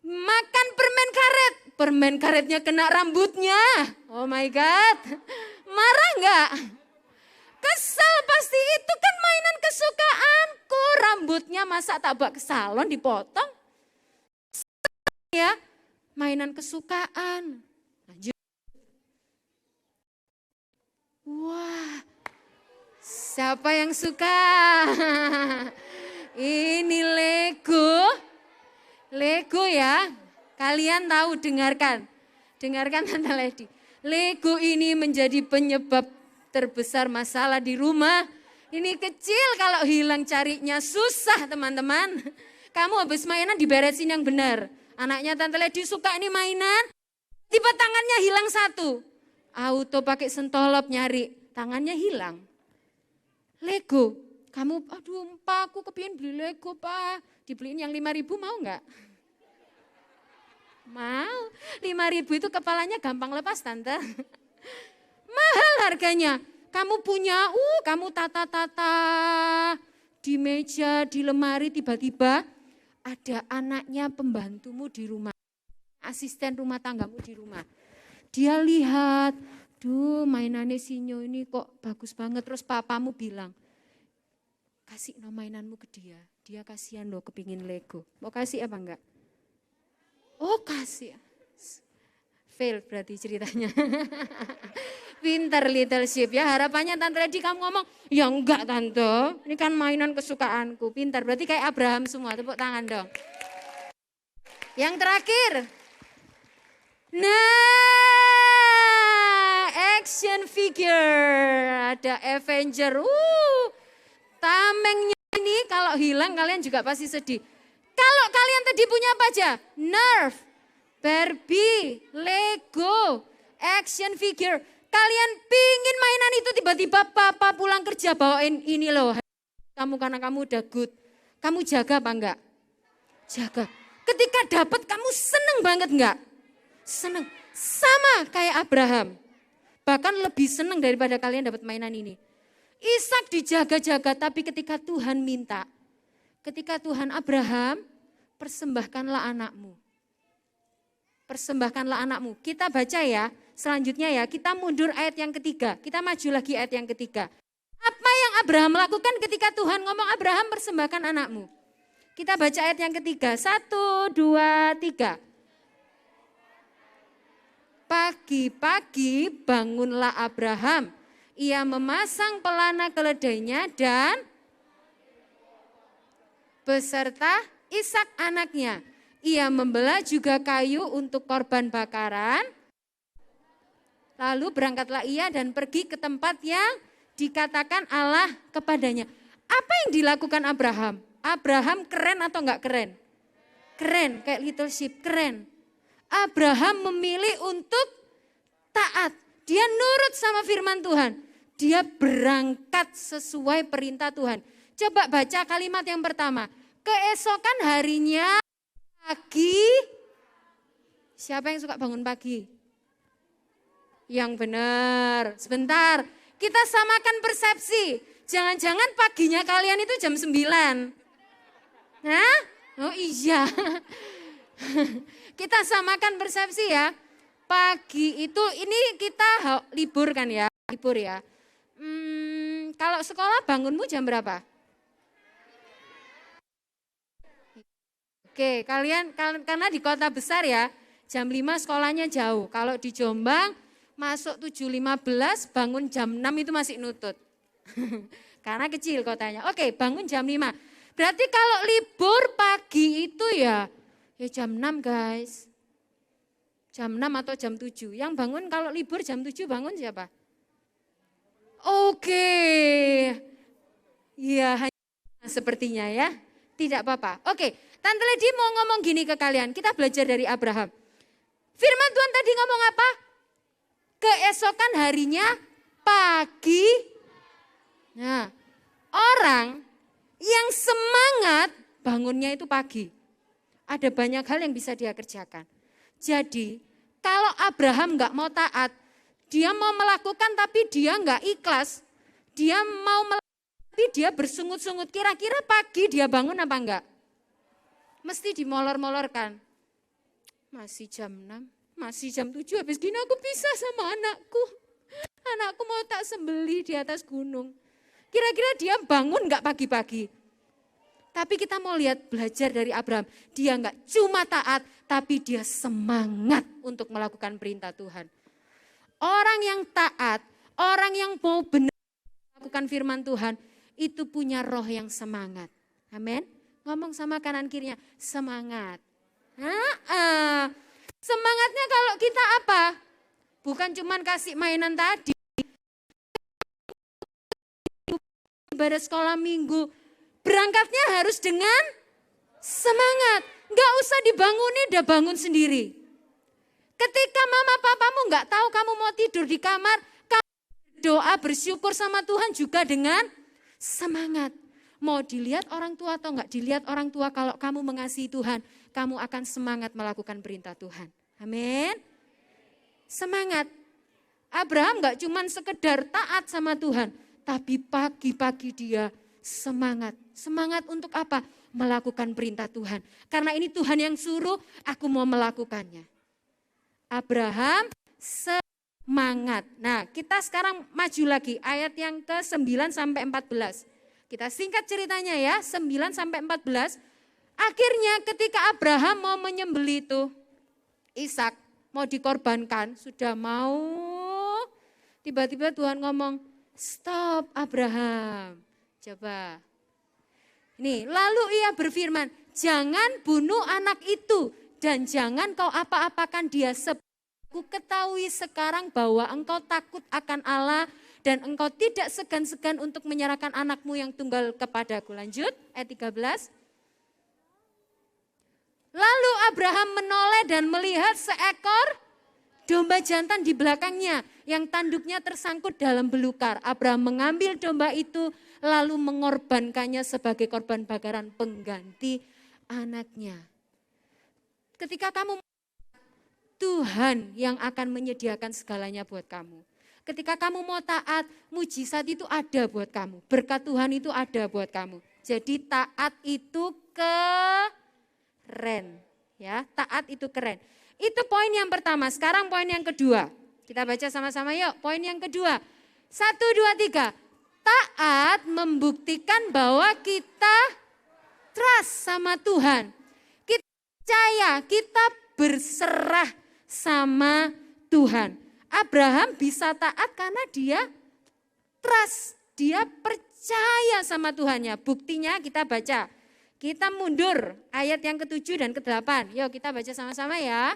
Makan permen karet. Permen karetnya kena rambutnya. Oh my God. Marah enggak? Kesel pasti, itu kan mainan kesukaanku. Rambutnya masa tak bawa ke salon dipotong? Ya, mainan kesukaan. Lanjut. Wah, siapa yang suka? Ini Lego. Lego ya, kalian tahu, dengarkan. Dengarkan Tante Lady. Lego ini menjadi penyebab terbesar masalah di rumah. Ini kecil, kalau hilang carinya susah teman-teman. Kamu habis mainan diberesin yang benar. Anaknya Tante Lady suka ini mainan, tiba tangannya hilang satu. Auto pakai sentolop nyari, tangannya hilang. Lego, kamu aduh Pak aku kepingin beli Lego Pak. Dibeliin yang 5.000 mau enggak? Mau, 5.000 itu kepalanya gampang lepas Tante. Mahal harganya. Kamu punya, kamu tata-tata di meja, di lemari, tiba-tiba ada anaknya pembantumu di rumah, asisten rumah tanggamu di rumah. Dia lihat, duh mainannya Sinyo ini kok bagus banget. Terus papamu bilang, kasih no mainanmu ke dia. Dia kasihan loh kepingin Lego. Mau kasih apa enggak? Oh kasih. Fail berarti ceritanya. Pinter little sheep ya. Harapannya Tante Lady kamu ngomong, ya enggak Tante. Ini kan mainan kesukaanku. Pinter berarti kayak Abraham semua. Tepuk tangan dong. Yang terakhir. Nah, action figure. Ada Avenger. Tamengnya ini kalau hilang kalian juga pasti sedih. Kalau kalian tadi punya apa aja? Nerf, Barbie, Lego, action figure. Kalian pingin mainan itu tiba-tiba papa pulang kerja bawain ini loh. Kamu karena kamu udah good. Kamu jaga apa enggak? Jaga. Ketika dapat kamu seneng banget enggak? Seneng. Sama kayak Abraham. Bahkan lebih seneng daripada kalian dapat mainan ini. Ishak dijaga-jaga tapi ketika Tuhan minta. Ketika Tuhan Abraham, persembahkanlah anakmu. Persembahkanlah anakmu. Kita baca ya, selanjutnya ya, kita mundur ayat yang ketiga. Kita maju lagi ayat yang ketiga. Apa yang Abraham lakukan ketika Tuhan ngomong Abraham persembahkan anakmu? Kita baca ayat yang ketiga. 1, 2, 3. Pagi-pagi bangunlah Abraham. Ia memasang pelana keledainya dan beserta Ishak anaknya. Ia membelah juga kayu untuk korban bakaran. Lalu berangkatlah ia dan pergi ke tempat yang dikatakan Allah kepadanya. Apa yang dilakukan Abraham? Abraham keren atau enggak keren? Keren, kayak little sheep, keren. Abraham memilih untuk taat. Dia nurut sama firman Tuhan. Dia berangkat sesuai perintah Tuhan. Coba baca kalimat yang pertama. Keesokan harinya pagi. Siapa yang suka bangun pagi? Yang benar. Sebentar. Kita samakan persepsi. Jangan-jangan paginya kalian itu jam 9. Hah? Oh iya. Kita samakan persepsi ya. Pagi itu ini kita libur kan ya. Libur ya. Kalau sekolah bangunmu jam berapa? Oke, kalian karena di kota besar ya, jam 5 sekolahnya jauh. Kalau di Jombang masuk 7.15, bangun jam 6 itu masih nutut. Karena kecil kotanya. Oke, bangun jam 5. Berarti kalau libur pagi itu ya jam 6 guys. Jam 6 atau jam 7. Yang bangun kalau libur jam 7 bangun siapa? Oke. Ya hanya sepertinya ya. Tidak apa-apa. Oke, Tante Lady mau ngomong gini ke kalian. Kita belajar dari Abraham. Firman Tuhan tadi ngomong apa? Keesokan harinya pagi. Nah, orang yang semangat bangunnya itu pagi. Ada banyak hal yang bisa dia kerjakan. Jadi kalau Abraham nggak mau taat, dia mau melakukan tapi dia nggak ikhlas. Dia mau melakukan tapi dia bersungut-sungut. Kira-kira pagi dia bangun apa enggak? Mesti dimolor-molorkan. Masih jam 6, masih jam 7, habis gini aku pisah sama anakku. Anakku mau tak sembelih di atas gunung. Kira-kira dia bangun enggak pagi-pagi? Tapi kita mau lihat belajar dari Abraham. Dia enggak cuma taat, tapi dia semangat untuk melakukan perintah Tuhan. Orang yang taat, orang yang mau benar melakukan firman Tuhan, itu punya roh yang semangat. Amin. Ngomong sama kanan kirinya, semangat. Semangatnya kalau kita apa? Bukan cuma kasih mainan tadi. Ibadah sekolah minggu. Berangkatnya harus dengan semangat. Nggak usah dibangunin, udah bangun sendiri. Ketika mama papamu nggak tahu kamu mau tidur di kamar, kamu berdoa bersyukur sama Tuhan juga dengan semangat. Mau dilihat orang tua atau enggak dilihat orang tua, kalau kamu mengasihi Tuhan, kamu akan semangat melakukan perintah Tuhan. Amin. Semangat. Abraham enggak cuma sekedar taat sama Tuhan, tapi pagi-pagi dia semangat. Semangat untuk apa? Melakukan perintah Tuhan. Karena ini Tuhan yang suruh, aku mau melakukannya. Abraham semangat. Nah, kita sekarang maju lagi ayat yang ke-9 sampai 14. Kita singkat ceritanya ya, 9 sampai 14. Akhirnya ketika Abraham mau menyembelih itu Ishak, mau dikorbankan, sudah mau. Tiba-tiba Tuhan ngomong, stop Abraham. Coba. Nih, lalu ia berfirman, jangan bunuh anak itu dan jangan kau apa-apakan dia. Aku ketahui sekarang bahwa engkau takut akan Allah dan engkau tidak segan-segan untuk menyerahkan anakmu yang tunggal kepadaku. Lanjut, ayat 13. Lalu Abraham menoleh dan melihat seekor domba jantan di belakangnya yang tanduknya tersangkut dalam belukar. Abraham mengambil domba itu lalu mengorbankannya sebagai korban bakaran pengganti anaknya. Ketika kamu, Tuhan yang akan menyediakan segalanya buat kamu. Ketika kamu mau taat, mujizat itu ada buat kamu. Berkat Tuhan itu ada buat kamu. Jadi taat itu keren. Ya, taat itu keren. Itu poin yang pertama. Sekarang poin yang kedua. Kita baca sama-sama yuk. Poin yang kedua. 1, 2, 3. Taat membuktikan bahwa kita trust sama Tuhan. Kita percaya, kita berserah sama Tuhan. Abraham bisa taat karena dia trust, dia percaya sama Tuhannya. Buktinya kita baca. Kita mundur ayat yang ke-7 dan ke-8. Yuk kita baca sama-sama ya.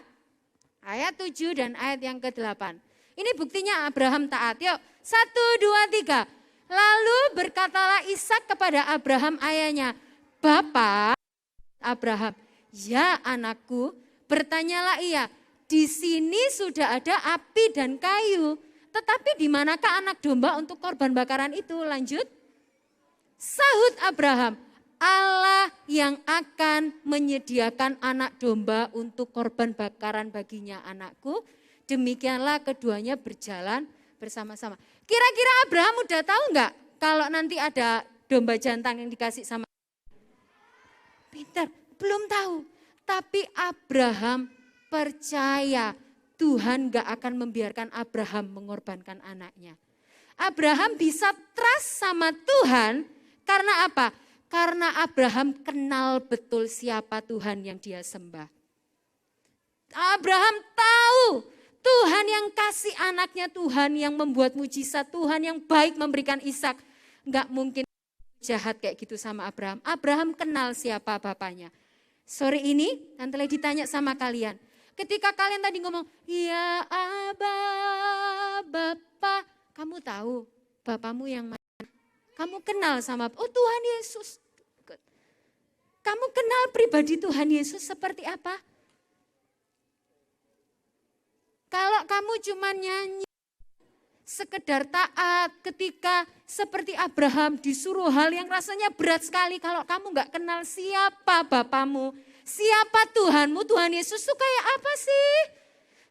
Ayat 7 dan ayat yang ke-8. Ini buktinya Abraham taat. Yuk 1, 2, 3. Lalu berkatalah Ishak kepada Abraham ayahnya, Bapak Abraham, ya anakku, bertanyalah ia, di sini sudah ada api dan kayu, tetapi di manakah anak domba untuk korban bakaran itu? Lanjut. Sahut Abraham, Allah yang akan menyediakan anak domba untuk korban bakaran baginya anakku. Demikianlah keduanya berjalan bersama-sama. Kira-kira Abraham udah tahu enggak kalau nanti ada domba jantan yang dikasih sama? Pintar, belum tahu. Tapi Abraham percaya Tuhan enggak akan membiarkan Abraham mengorbankan anaknya. Abraham bisa trust sama Tuhan karena apa? Karena Abraham kenal betul siapa Tuhan yang dia sembah. Abraham tahu Tuhan yang kasih anaknya, Tuhan yang membuat mujizat, Tuhan yang baik memberikan Ishak. Enggak mungkin jahat kayak gitu sama Abraham. Abraham kenal siapa bapaknya. Sore ini Tante Lady ditanya sama kalian. Ketika kalian tadi ngomong, ya Abah, Bapak, kamu tahu Bapamu yang mana? Kamu kenal sama, oh Tuhan Yesus. Kamu kenal pribadi Tuhan Yesus seperti apa? Kalau kamu cuma nyanyi, sekedar taat ketika seperti Abraham disuruh hal yang rasanya berat sekali. Kalau kamu gak kenal siapa Bapamu, siapa Tuhanmu, Tuhan Yesus itu kayak apa sih?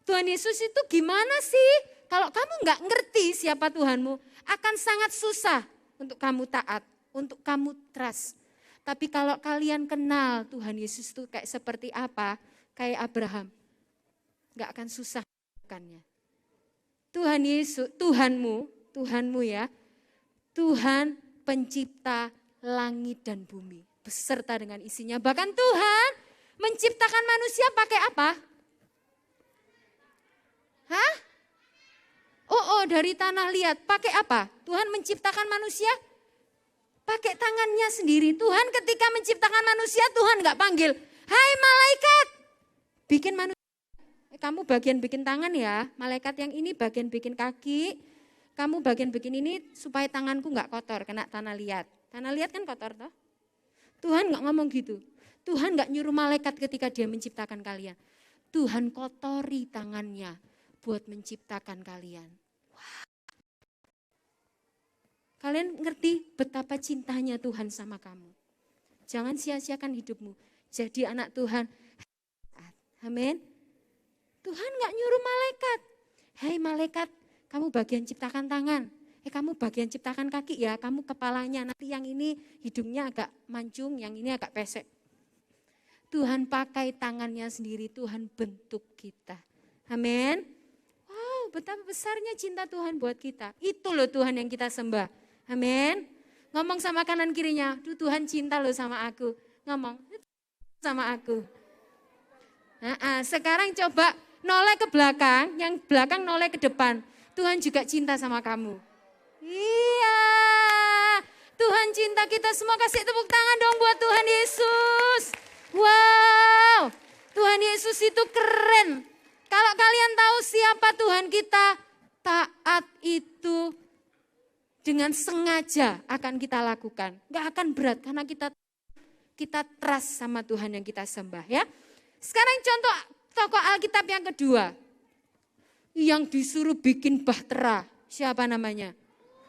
Tuhan Yesus itu gimana sih? Kalau kamu gak ngerti siapa Tuhanmu, akan sangat susah untuk kamu taat, untuk kamu trust. Tapi kalau kalian kenal Tuhan Yesus itu kayak seperti apa, kayak Abraham, gak akan susah. Tuhan Yesus, Tuhanmu ya, Tuhan pencipta langit dan bumi beserta dengan isinya. Bahkan Tuhan menciptakan manusia pakai apa? Hah? Oh, dari tanah liat. Pakai apa? Tuhan menciptakan manusia pakai tangannya sendiri. Tuhan ketika menciptakan manusia, Tuhan gak panggil, hai malaikat, bikin manusia. Kamu bagian bikin tangan ya, malaikat yang ini bagian bikin kaki, kamu bagian bikin ini supaya tanganku gak kotor, kena tanah liat. Tanah liat kan kotor toh? Tuhan gak ngomong gitu. Tuhan gak nyuruh malaikat ketika dia menciptakan kalian. Tuhan kotori tangannya buat menciptakan kalian. Wow. Kalian ngerti betapa cintanya Tuhan sama kamu. Jangan sia-siakan hidupmu. Jadi anak Tuhan. Amin. Tuhan gak nyuruh malaikat. Hei malaikat, kamu bagian ciptakan tangan. Kamu bagian ciptakan kaki ya, kamu kepalanya. Nanti yang ini hidungnya agak mancung, yang ini agak pesek. Tuhan pakai tangannya sendiri, Tuhan bentuk kita. Amin. Wow, betapa besarnya cinta Tuhan buat kita. Itu loh Tuhan yang kita sembah. Amin. Ngomong sama kanan kirinya, Tuhan cinta loh sama aku. Ngomong sama aku. Sekarang coba noleh ke belakang, yang belakang noleh ke depan. Tuhan juga cinta sama kamu. Iya, Tuhan cinta kita semua. Kasih tepuk tangan dong buat Tuhan Yesus. Wow, Tuhan Yesus itu keren. Kalau kalian tahu siapa Tuhan kita, taat itu dengan sengaja akan kita lakukan. Gak akan berat karena kita trust sama Tuhan yang kita sembah ya. Sekarang contoh tokoh Alkitab yang kedua. Yang disuruh bikin bahtera. Siapa namanya?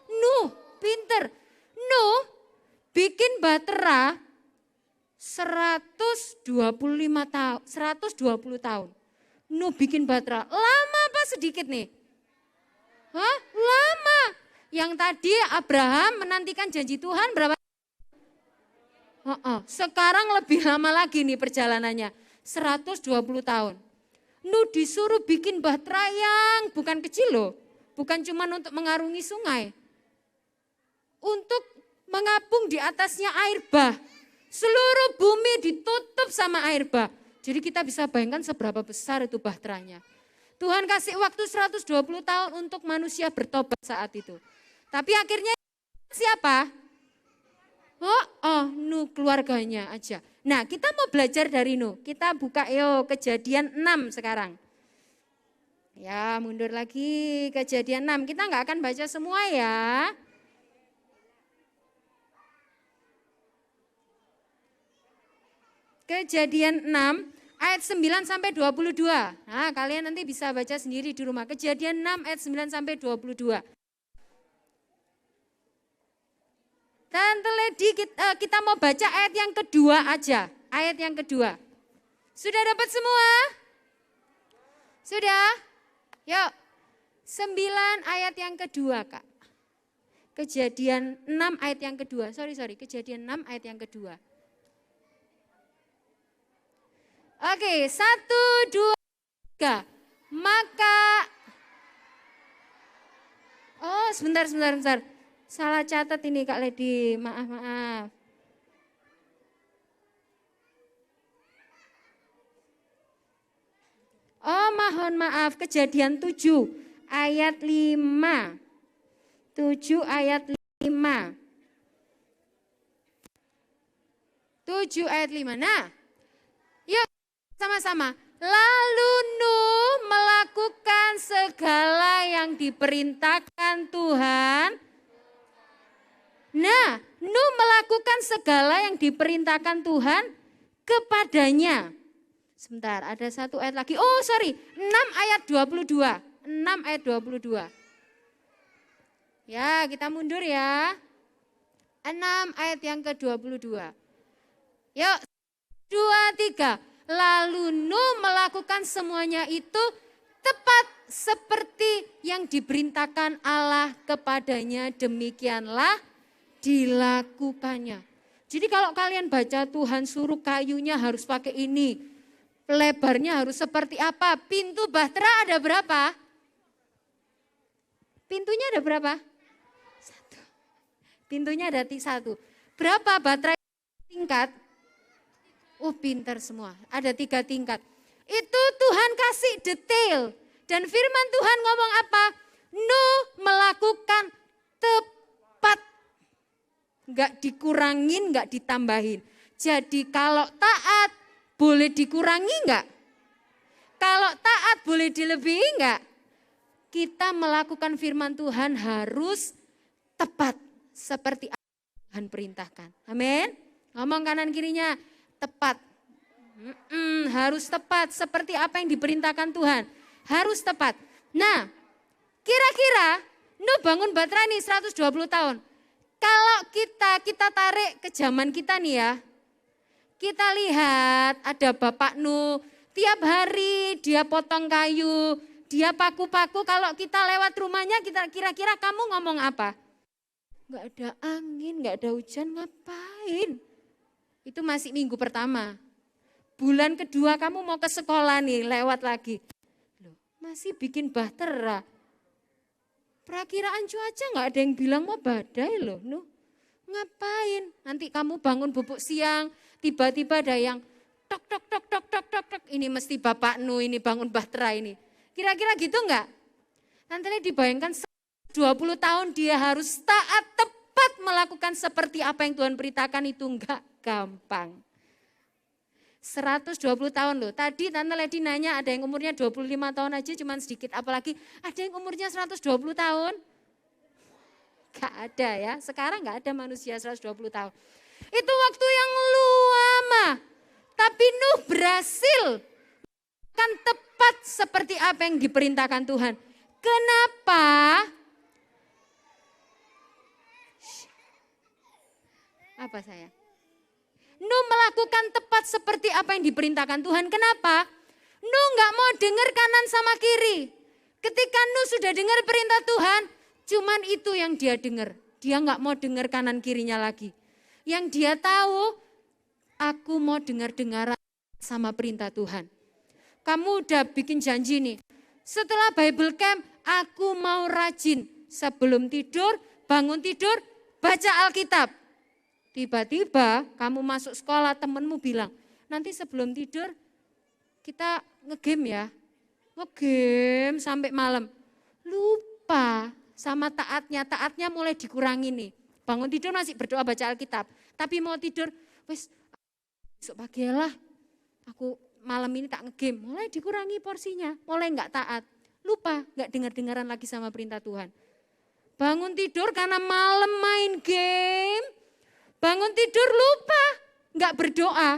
Nuh, pinter. Nuh bikin bahtera 120 tahun. Nuh bikin bahtera. Lama apa sedikit nih? Hah? Lama. Yang tadi Abraham menantikan janji Tuhan berapa? Sekarang lebih lama lagi nih perjalanannya. 120 tahun. Nuh disuruh bikin bahtera yang bukan kecil loh. Bukan cuma untuk mengarungi sungai. Untuk mengapung di atasnya air bah. Seluruh bumi ditutup sama air bah. Jadi kita bisa bayangkan seberapa besar itu bahteranya. Tuhan kasih waktu 120 tahun untuk manusia bertobat saat itu. Tapi akhirnya siapa? Nuh keluarganya aja. Nah kita mau belajar dari Nuh. Kita buka Kejadian 6 sekarang. Ya mundur lagi Kejadian 6. Kita nggak akan baca semua ya. Kejadian 6 ayat 9 sampai 22. Nah, kalian nanti bisa baca sendiri di rumah. Kejadian 6 ayat 9 sampai 22. Tante Lady kita mau baca ayat yang kedua aja. Ayat yang kedua. Sudah dapat semua? Sudah? Yuk. 9 ayat yang kedua, Kak. Kejadian 6 ayat yang kedua. Sorry. Kejadian 6 ayat yang kedua. Oke, 1, 2, 3. Maka, sebentar. Salah catat ini Kak Lady, maaf. Mohon maaf, Kejadian 7 ayat 5. 7 ayat 5. 7 ayat 5. Nah, yuk sama-sama. Lalu Nuh melakukan segala yang diperintahkan Tuhan. Nah, Nuh melakukan segala yang diperintahkan Tuhan kepadanya. Sebentar, ada satu ayat lagi. 6 ayat 22. 6 ayat 22. Ya, kita mundur ya. 6 ayat yang ke-22. Yuk, 2, 3. Lalu Nuh melakukan semuanya itu tepat seperti yang diperintahkan Allah kepadanya, demikianlah dilakukannya. Jadi kalau kalian baca Tuhan suruh kayunya harus pakai ini, lebarnya harus seperti apa, pintu bahtera ada berapa? Pintunya ada berapa? 1. Pintunya ada 1. Berapa bahtera tingkat? Pintar semua. Ada 3 tingkat. Itu Tuhan kasih detail. Dan firman Tuhan ngomong apa? Nuh melakukan tepat. Enggak dikurangin, enggak ditambahin. Jadi kalau taat boleh dikurangi enggak? Kalau taat boleh dilebihi enggak? Kita melakukan firman Tuhan harus tepat. Seperti apa Tuhan perintahkan. Amin. Ngomong kanan kirinya. Tepat. Harus tepat seperti apa yang diperintahkan Tuhan. Harus tepat. Nah, kira-kira Nuh bangun bahtera nih 120 tahun. Kalau kita tarik ke zaman kita nih ya. Kita lihat ada Bapak Nuh, tiap hari dia potong kayu, dia paku-paku. Kalau kita lewat rumahnya, kira-kira kamu ngomong apa? Gak ada angin, gak ada hujan, ngapain? Itu masih minggu pertama. Bulan kedua kamu mau ke sekolah nih, lewat lagi. Loh, masih bikin bahtera. Perakiraan cuaca gak ada yang bilang mau badai loh. Nuh, ngapain? Nanti kamu bangun bubuk siang, tiba-tiba ada yang tok tok tok tok tok tok tok. Ini mesti Bapak Nu ini bangun bahtera ini. Kira-kira gitu enggak? Nanti dibayangkan 20 tahun dia harus taat tepat melakukan seperti apa yang Tuhan perintahkan, itu enggak gampang. 120 tahun loh. Tadi Tante Lady nanya ada yang umurnya 25 tahun aja cuman sedikit. Apalagi ada yang umurnya 120 tahun. Gak ada ya. Sekarang gak ada manusia 120 tahun. Itu waktu yang lama. Tapi Nuh berhasil kan tepat seperti apa yang diperintahkan Tuhan. Kenapa? Apa saya? Nuh melakukan tepat seperti apa yang diperintahkan Tuhan. Kenapa? Nuh gak mau dengar kanan sama kiri. Ketika Nuh sudah dengar perintah Tuhan, cuman itu yang dia dengar. Dia gak mau dengar kanan kirinya lagi. Yang dia tahu, aku mau dengar-dengaran sama perintah Tuhan. Kamu udah bikin janji nih. Setelah Bible Camp, aku mau rajin. Sebelum tidur, bangun tidur, baca Alkitab. Tiba-tiba kamu masuk sekolah, temenmu bilang, nanti sebelum tidur kita ngegame ya. Ngegame sampai malam. Lupa sama taatnya mulai dikurangi nih. Bangun tidur masih berdoa baca Alkitab. Tapi mau tidur, wes besok pagi lah aku malam ini tak ngegame. Mulai dikurangi porsinya, mulai enggak taat. Lupa, enggak dengar-dengaran lagi sama perintah Tuhan. Bangun tidur karena malam main game. Bangun tidur lupa, enggak berdoa.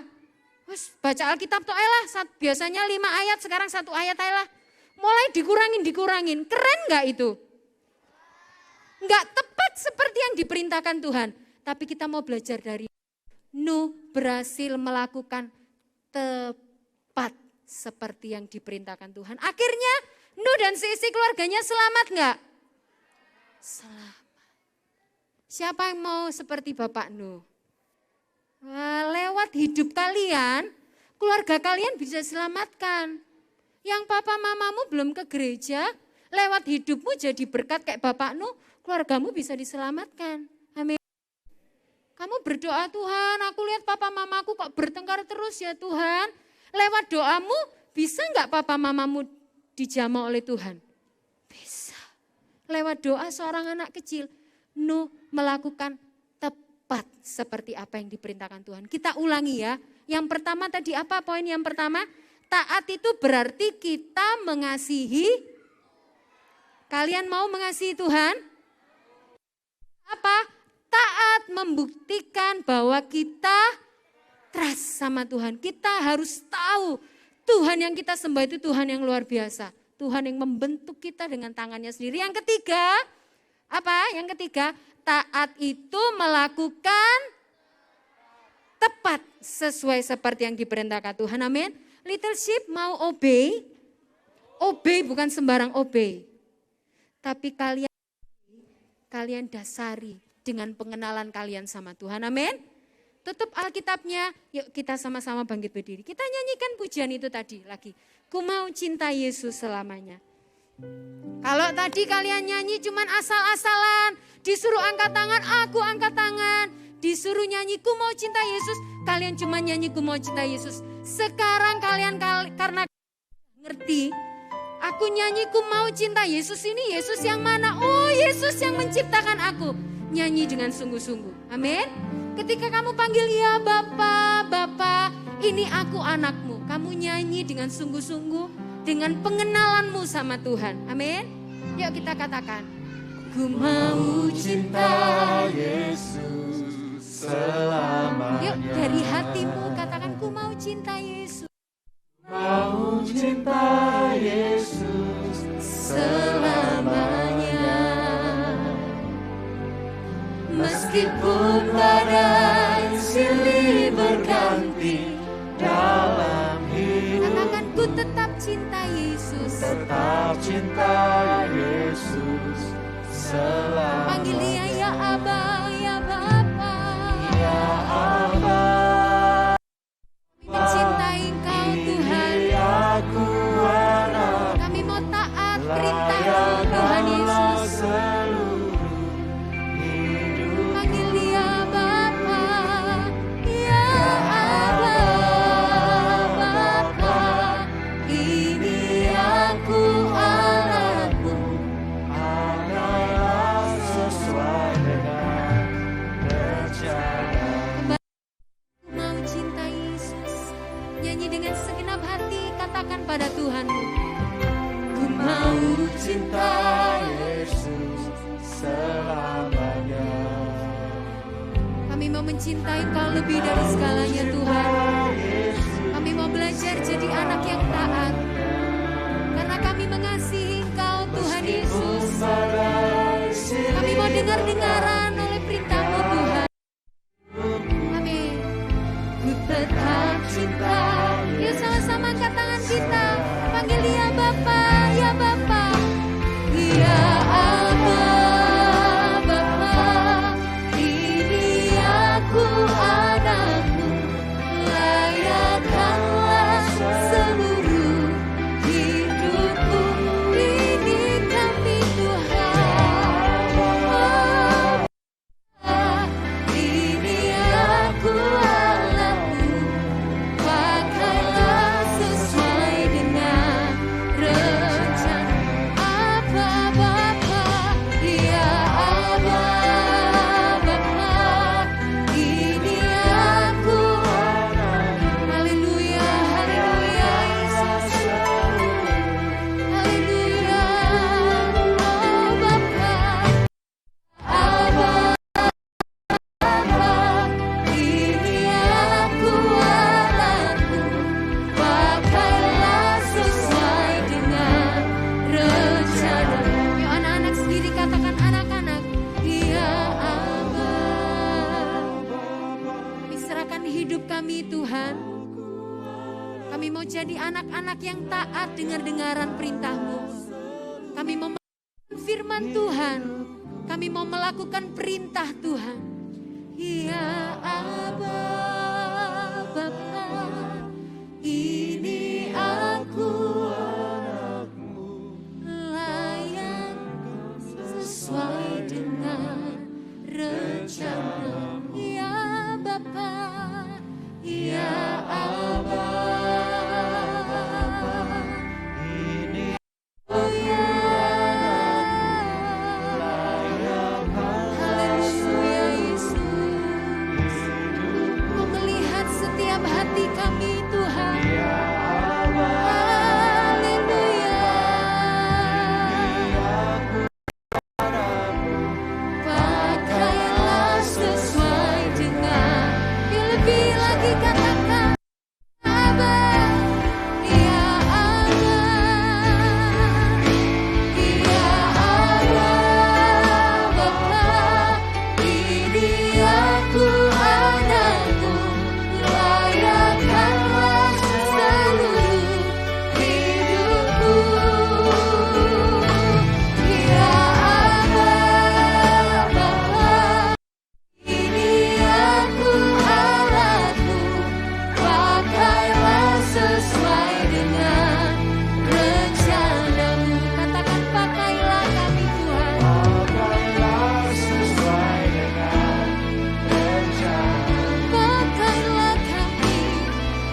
Wes baca Alkitab tuh lah, biasanya 5 ayat, sekarang 1 ayat lah. Mulai dikurangin. Keren enggak itu? Enggak tepat seperti yang diperintahkan Tuhan. Tapi kita mau belajar dari Nuh berhasil melakukan tepat seperti yang diperintahkan Tuhan. Akhirnya Nuh dan seisi keluarganya selamat enggak? Selamat. Siapa yang mau seperti Bapak Nuh? Nah, lewat hidup kalian, keluarga kalian bisa selamatkan. Yang papa mamamu belum ke gereja, lewat hidupmu jadi berkat kayak Bapak Nuh, keluargamu bisa diselamatkan. Amin. Kamu berdoa, Tuhan, aku lihat papa mamaku kok bertengkar terus ya Tuhan. Lewat doamu, bisa enggak papa mamamu dijamah oleh Tuhan? Bisa. Lewat doa seorang anak kecil, Nuh melakukan tepat seperti apa yang diperintahkan Tuhan. Kita ulangi ya. Yang pertama tadi apa poin yang pertama? Taat itu berarti kita mengasihi. Kalian mau mengasihi Tuhan? Apa? Taat membuktikan bahwa kita trust sama Tuhan. Kita harus tahu Tuhan yang kita sembah itu Tuhan yang luar biasa. Tuhan yang membentuk kita dengan tangannya sendiri. Yang ketiga, apa? Yang ketiga, taat itu melakukan tepat sesuai seperti yang diperintahkan Tuhan. Amin. Little sheep mau obey. Obey bukan sembarang obey. Tapi kalian dasari dengan pengenalan kalian sama Tuhan. Amin. Tutup Alkitabnya, yuk kita sama-sama bangkit berdiri. Kita nyanyikan pujian itu tadi lagi. Ku mau cinta Yesus selamanya. Kalau tadi kalian nyanyi cuman asal-asalan, disuruh angkat tangan, aku angkat tangan. Disuruh nyanyi ku mau cinta Yesus, kalian cuma nyanyi ku mau cinta Yesus. Sekarang kalian karena ngerti, aku nyanyi ku mau cinta Yesus ini Yesus yang mana? Oh Yesus yang menciptakan aku. Nyanyi dengan sungguh-sungguh, amin. Ketika kamu panggil ya Bapa, Bapa, ini aku anakmu. Kamu nyanyi dengan sungguh-sungguh. Dengan pengenalanmu sama Tuhan. Amin. Yuk kita katakan. Ku mau cinta Yesus selamanya. Yuk dari hatimu katakan ku mau cinta Yesus. Mau cinta Yesus Selamanya. Meskipun badai silih berganti dalam hidup. Katakan ku tetap cinta Yesus. Tetap cinta Yesus selamanya. Panggil dia ya Aba, ya Bapa. Ya Aba, Mencintai Engkau Tuhan. aku anak. Kami mau taat perintah Tuhan Yesus. Panggil dia Bapa, ya Aba. mencintai Engkau lebih dari segalanya Tuhan. Kami mau belajar jadi anak yang taat. Karena kami mengasihi Engkau Tuhan Yesus. Kami mau dengar-dengaran oleh perintah-Mu Tuhan. Amin. Ku tetap cinta. Yuk sama-sama angkat tangan kita. Panggil dia Bapa, ya Bapa. Ya Aba, Bapa. Ini aku anakmu. Layakkanlah seluruh hidupku. Ini kami Tuhan. Oh, ini aku anakmu. Pakailah sesuai dengan rencana. Apa Bapa, ya Aba, Bapa. Ini aku. Haleluya, haleluya Yesus. Haleluya. Oh Bapa. Aba, ini aku anakmu. Pakailah sesuai dengan rencana. Yuk anak-anak sendiri katakan anak-anak. Ya Aba. Kami serahkan hidup kami Tuhan. Kami mau jadi anak-anak yang taat dengar-dengaran perintah-Mu. Kami mau melakukan firman Tuhan. Kami mau melakukan perintah Tuhan. Ya Aba, Bapa. Ini aku anakmu. Layak sesuai dengan rencana. Ya Bapa, ya Aba. Haleluya Yesus. Kau melihat setiap hati kami Tuhan. Haleluya. Pakailah sesuai dengan. Lebih lagi katakan Aba, ya Aba, ya Aba, Bapa. Ini aku anakmu. Layakkanlah seluruh hidupku. Ya Aba, Bapa. Ini aku anakmu. Pakailah sesuai dengan rencana-Mu. Katakan pakailah kami Tuhan. Pakailah sesuai dengan rencana. Pakailah kami.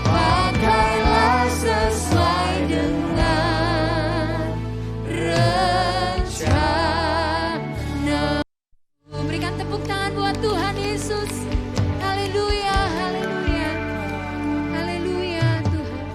Pakailah sesuai dengan rencana. Berikan tepuk tangan buat Tuhan Yesus. Haleluya, haleluya. Haleluya Tuhan.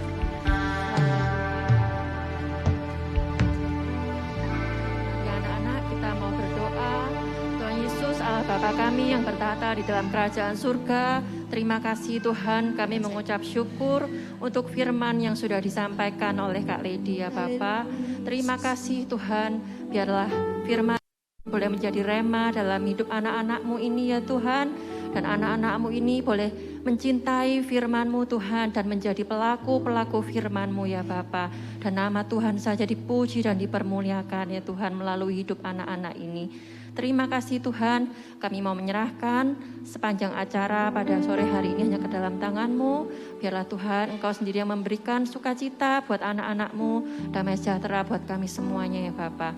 Ya anak-anak, kita mau berdoa. Tuhan Yesus, Allah Bapa kami yang bertahta di dalam kerajaan surga, terima kasih Tuhan, kami mengucap syukur untuk firman yang sudah disampaikan oleh Kak Lady ya Bapa. Terima kasih Tuhan, biarlah firman boleh menjadi rema dalam hidup anak-anak-Mu ini ya Tuhan. Dan anak-anak-Mu ini boleh mencintai firman-Mu Tuhan dan menjadi pelaku-pelaku firman-Mu ya Bapa. Dan nama Tuhan saja dipuji dan dipermuliakan ya Tuhan melalui hidup anak-anak ini. Terima kasih Tuhan, kami mau menyerahkan sepanjang acara pada sore hari ini hanya ke dalam tangan-Mu. Biarlah Tuhan Engkau sendiri yang memberikan sukacita buat anak-anak-Mu, damai sejahtera buat kami semuanya ya Bapa.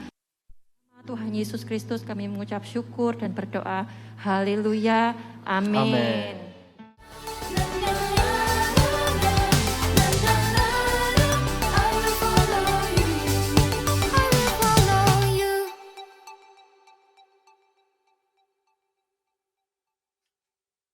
Tuhan Yesus Kristus kami mengucap syukur dan berdoa. Haleluya. Amin.